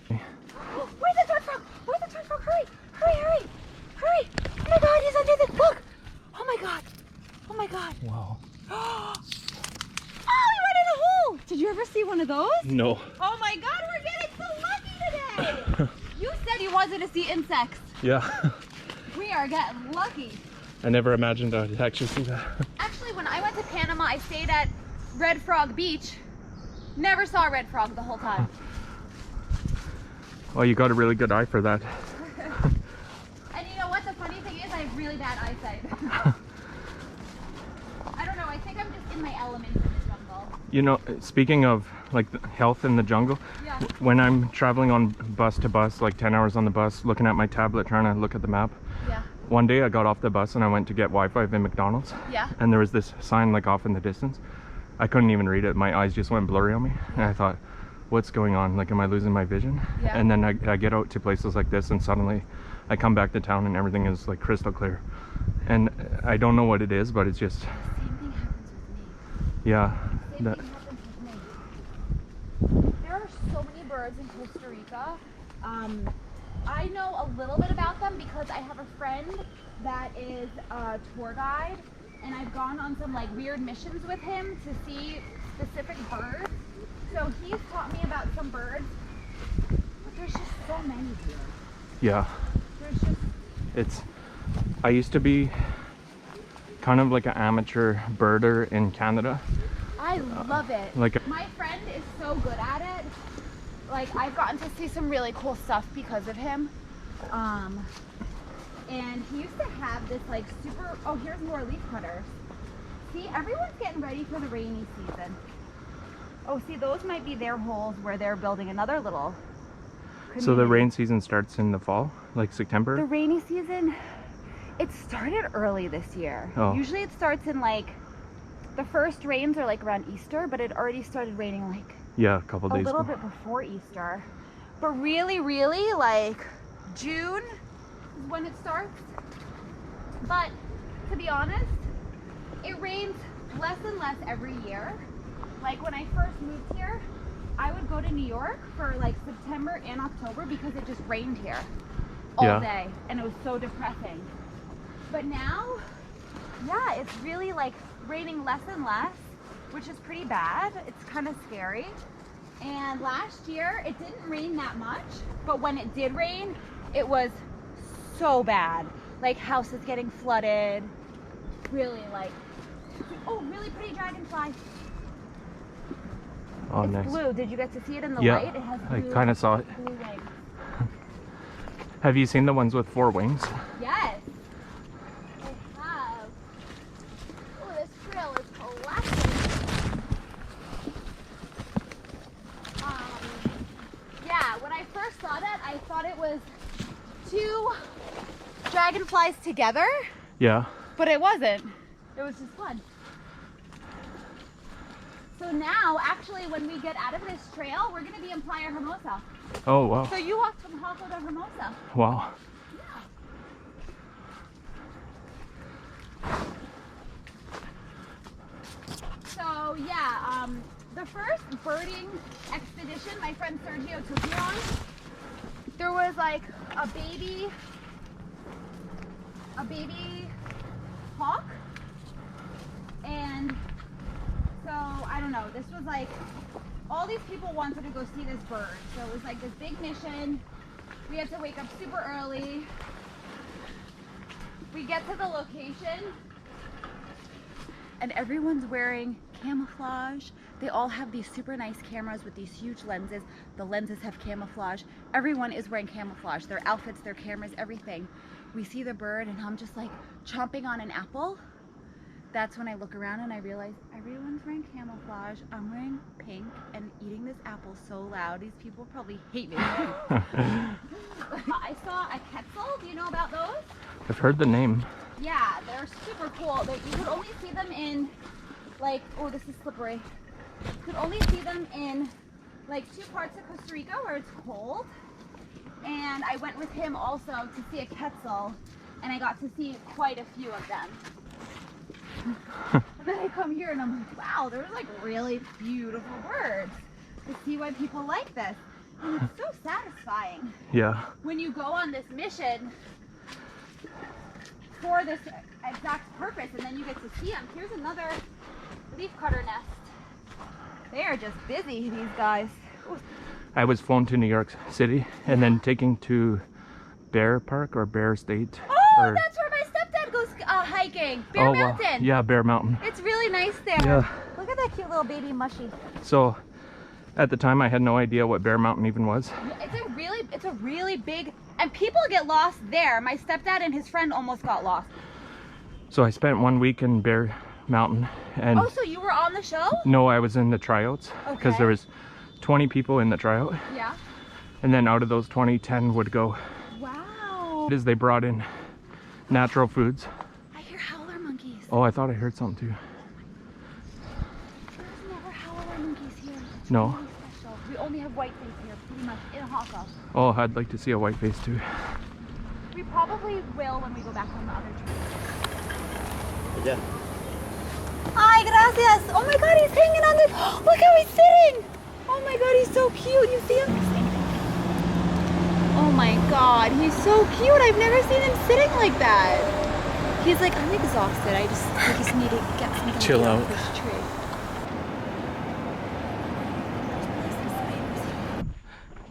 Where's the duck from? Where's the Hurry, hurry, hurry. Oh my God, he's under the, look. Oh my God. Oh my God. Wow. Oh, he ran in a hole. Did you ever see one of those? No. Oh my God, we're getting so lucky today. You said you wanted to see insects. Yeah. We are getting lucky. I never imagined I'd actually see that. Actually, when I went to Panama, I stayed at Red Frog Beach. Never saw a red frog the whole time. Well, you got a really good eye for that. And you know what? The funny thing is I have really bad eyesight. I don't know. I think I'm just in my element in the jungle. You know, speaking of like health in the jungle, Yeah. when I'm traveling on bus to bus, like 10 hours on the bus, looking at my tablet, trying to look at the map. Yeah. One day I got off the bus and I went to get Wi-Fi in McDonald's. Yeah. And there was this sign like off in the distance. I couldn't even read it. My eyes just went blurry on me. And I thought, what's going on? Like, am I losing my vision? Yeah. And then I get out to places like this and suddenly I come back to town and everything is like crystal clear. And I don't know what it is, but it's just... Same thing happens with me. Yeah. Same That, thing happens with me. There are so many birds in Costa Rica. I know a little bit about them because I have a friend that is a tour guide, and I've gone on some like weird missions with him to see specific birds. So he's taught me about some birds, but there's just so many here. yeah. There's just, It's... I used to be kind of like an amateur birder in Canada. I love it. like- My friend is so good at it. Like, I've gotten to see some really cool stuff because of him. And he used to have this like super, oh, here's more leaf cutters. See, everyone's getting ready for the rainy season. Oh, see, those might be their holes where they're building another little So the community. rain season starts in the fall, like September? The rainy season, it started early this year. Oh. Usually it starts in like, the first rains are like around Easter, but it already started raining like Yeah, a couple a days little ago. bit before Easter. But really, really, like June is when it starts. But to be honest, it rains less and less every year. Like when I first moved here, I would go to New York for like September and October because it just rained here all Yeah. day and it was so depressing. But now, yeah, it's really like raining less and less, which is pretty bad. It's kind of scary. And last year it didn't rain that much, but when it did rain, it was so bad. Like houses getting flooded, really like, oh, really pretty dragonfly. Oh, It's nice. blue. Did you get to see it in the Yeah, light? It has I blue, kind of saw it. blue wings. Have you seen the ones with 4 wings? Yes, I have. Oh, this trail is collapsing. Yeah, when I first saw that, I thought it was 2 dragonflies together, Yeah. but it wasn't. It was just one. So now, actually, when we get out of this trail, we're going to be in Playa Hermosa. Oh, wow. So you walked from Jaco to Hermosa. Wow. So yeah, the first birding expedition my friend Sergio took me on, there was like a baby hawk, and so I don't know, this was like, all these people wanted to go see this bird, so it was like this big mission. We had to wake up super early. We get to the location and everyone's wearing camouflage. They all have these super nice cameras with these huge lenses. The lenses have camouflage. Everyone is wearing camouflage. Their outfits, their cameras, everything. We see the bird and I'm just like chomping on an apple. That's when I look around and I realize everyone's wearing camouflage. I'm wearing pink and eating this apple so loud. These people probably hate me. I saw a quetzal. Do you know about those? I've heard the name. Yeah, they're super cool. You could only see them in, like, oh, this is slippery. You could only see them in, like, 2 parts of Costa Rica where it's cold. And I went with him also to see a quetzal, and I got to see quite a few of them. And then I come here and I'm like, wow, there's like really beautiful birds. To see why people like this. And it's so satisfying. Yeah. When you go on this mission for this exact purpose and then you get to see them. Here's another leafcutter nest. They are just busy, these guys. Ooh. I was flown to New York City and then taken to Bear Park or Bear State. Oh, that's where my stepdad goes hiking. Bear Mountain. Yeah, Bear Mountain. It's really nice there. Yeah. Look at that cute little baby mushy. So at the time I had no idea what Bear Mountain even was. It's a really big, and people get lost there. My stepdad and his friend almost got lost. So I spent 1 week in Bear Mountain and Oh, so you were on the show? no, I was in the tryouts because there was 20 people in the tryout. Yeah. And then out of those 20, 10 would go. Wow. It is they brought in natural foods. I hear howler monkeys. Oh, I thought I heard something too. There's never howler monkeys here. It's No. really special. We only have whiteface here, pretty much in Haka. Oh, I'd like to see a whiteface too. We probably will when we go back on the other trip. Yeah. Ay, gracias. Oh my God, he's hanging on this. Look how he's sitting. Oh my God, he's so cute. You see him? Oh my God, he's so cute. I've never seen him sitting like that. He's like, I'm exhausted. I just need to get something Chill to eat out. off this tree.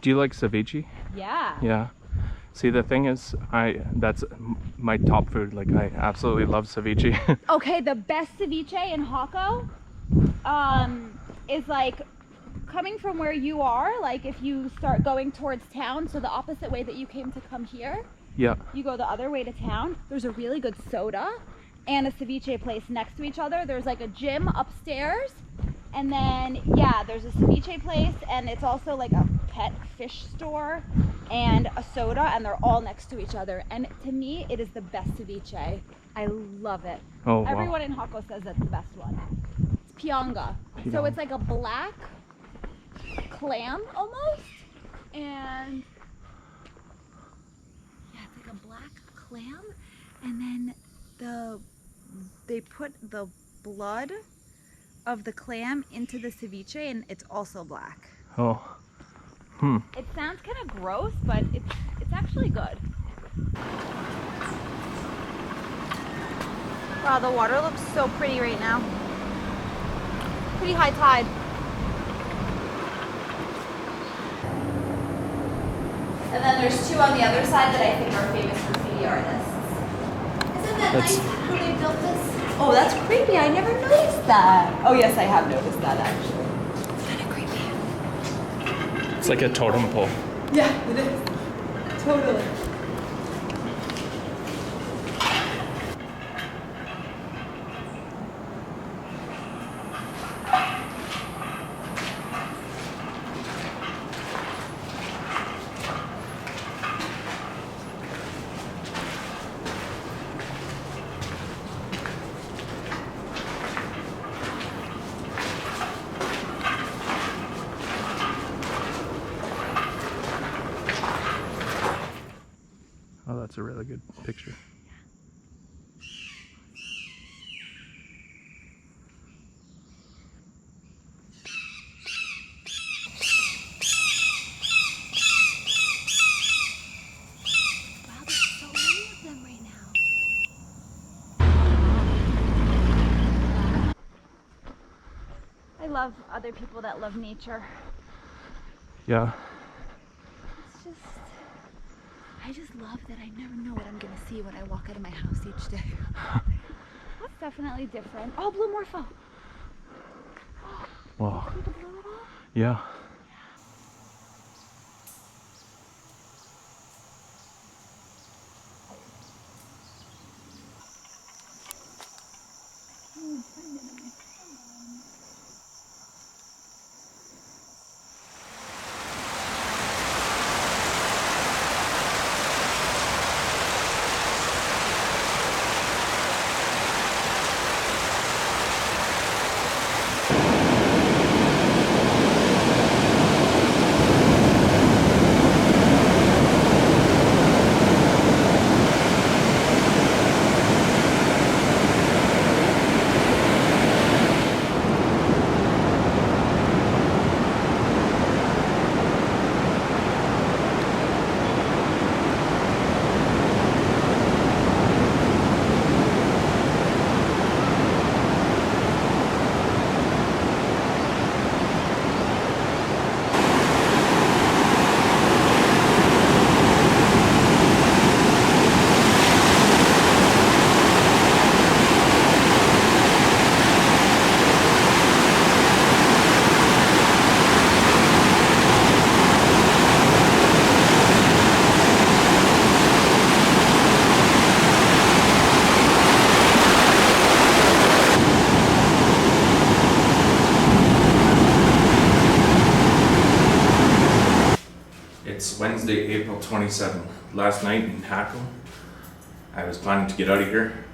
Do you like ceviche? Yeah. Yeah. See, the thing is, that's my top food. Like, I absolutely love ceviche. Okay, the best ceviche in Hako is like coming from where you are, like if you start going towards town, so the opposite way that you came to come here, Yeah. you go the other way to town, there's a really good soda and a ceviche place next to each other. There's like a gym upstairs, and then yeah, there's a ceviche place, and it's also like a pet fish store and a soda, and they're all next to each other. And to me, it is the best ceviche. I love it. Oh, wow. Everyone in Hako says that's the best one. It's pianga. So Pianga. it's like a black clam almost, and yeah, it's like a black clam, and then they put the blood of the clam into the ceviche, and it's also black. Oh. Hmm. It sounds kind of gross, but it's actually good. Wow, the water looks so pretty right now. Pretty high tide. And then there's two on the other side that I think are famous graffiti artists. Isn't that nice how they built this? Oh, that's creepy. I never noticed that. Oh yes, I have noticed that actually. It's kind of creepy. It's like a totem pole. Yeah, it is. Totally. Oh, that's a really good picture. Wow, there's so many of them right now. I love other people that love nature. Yeah. It's just, I just love that I never know what I'm gonna see when I walk out of my house each day. That's definitely different. Oh, blue morpho. Wow. See the blue at all? Yeah. Wednesday, April 27th. Last night in Hackle, I was planning to get out of here.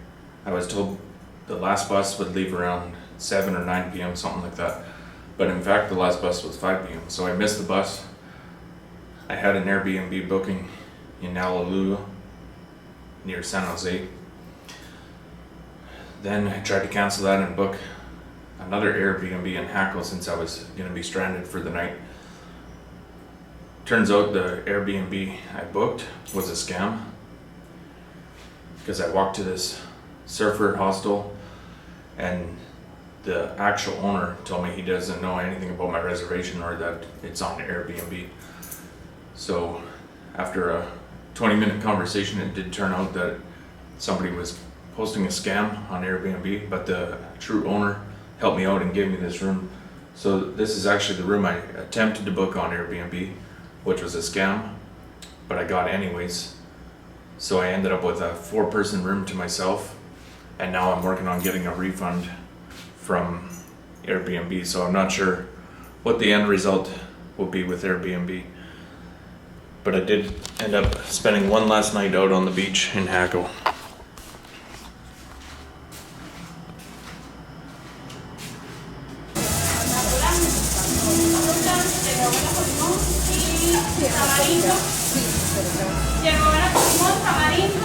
I was told the last bus would leave around 7 or 9 p.m., something like that. But in fact, the last bus was 5 p.m., so I missed the bus. I had an Airbnb booking in Allelujah, near San Jose. Then I tried to cancel that and book another Airbnb in Hackle since I was going to be stranded for the night. Turns out the Airbnb I booked was a scam, because I walked to this surfer hostel and the actual owner told me he doesn't know anything about my reservation or that it's on Airbnb. So after a 20-minute conversation, it did turn out that somebody was posting a scam on Airbnb, but the true owner helped me out and gave me this room. So this is actually the room I attempted to book on Airbnb, which was a scam, but I got anyways. So I ended up with a 4-person room to myself, and now I'm working on getting a refund from Airbnb, so I'm not sure what the end result will be with Airbnb. But I did end up spending one last night out on the beach in Hackle. Llegó la tamarindo.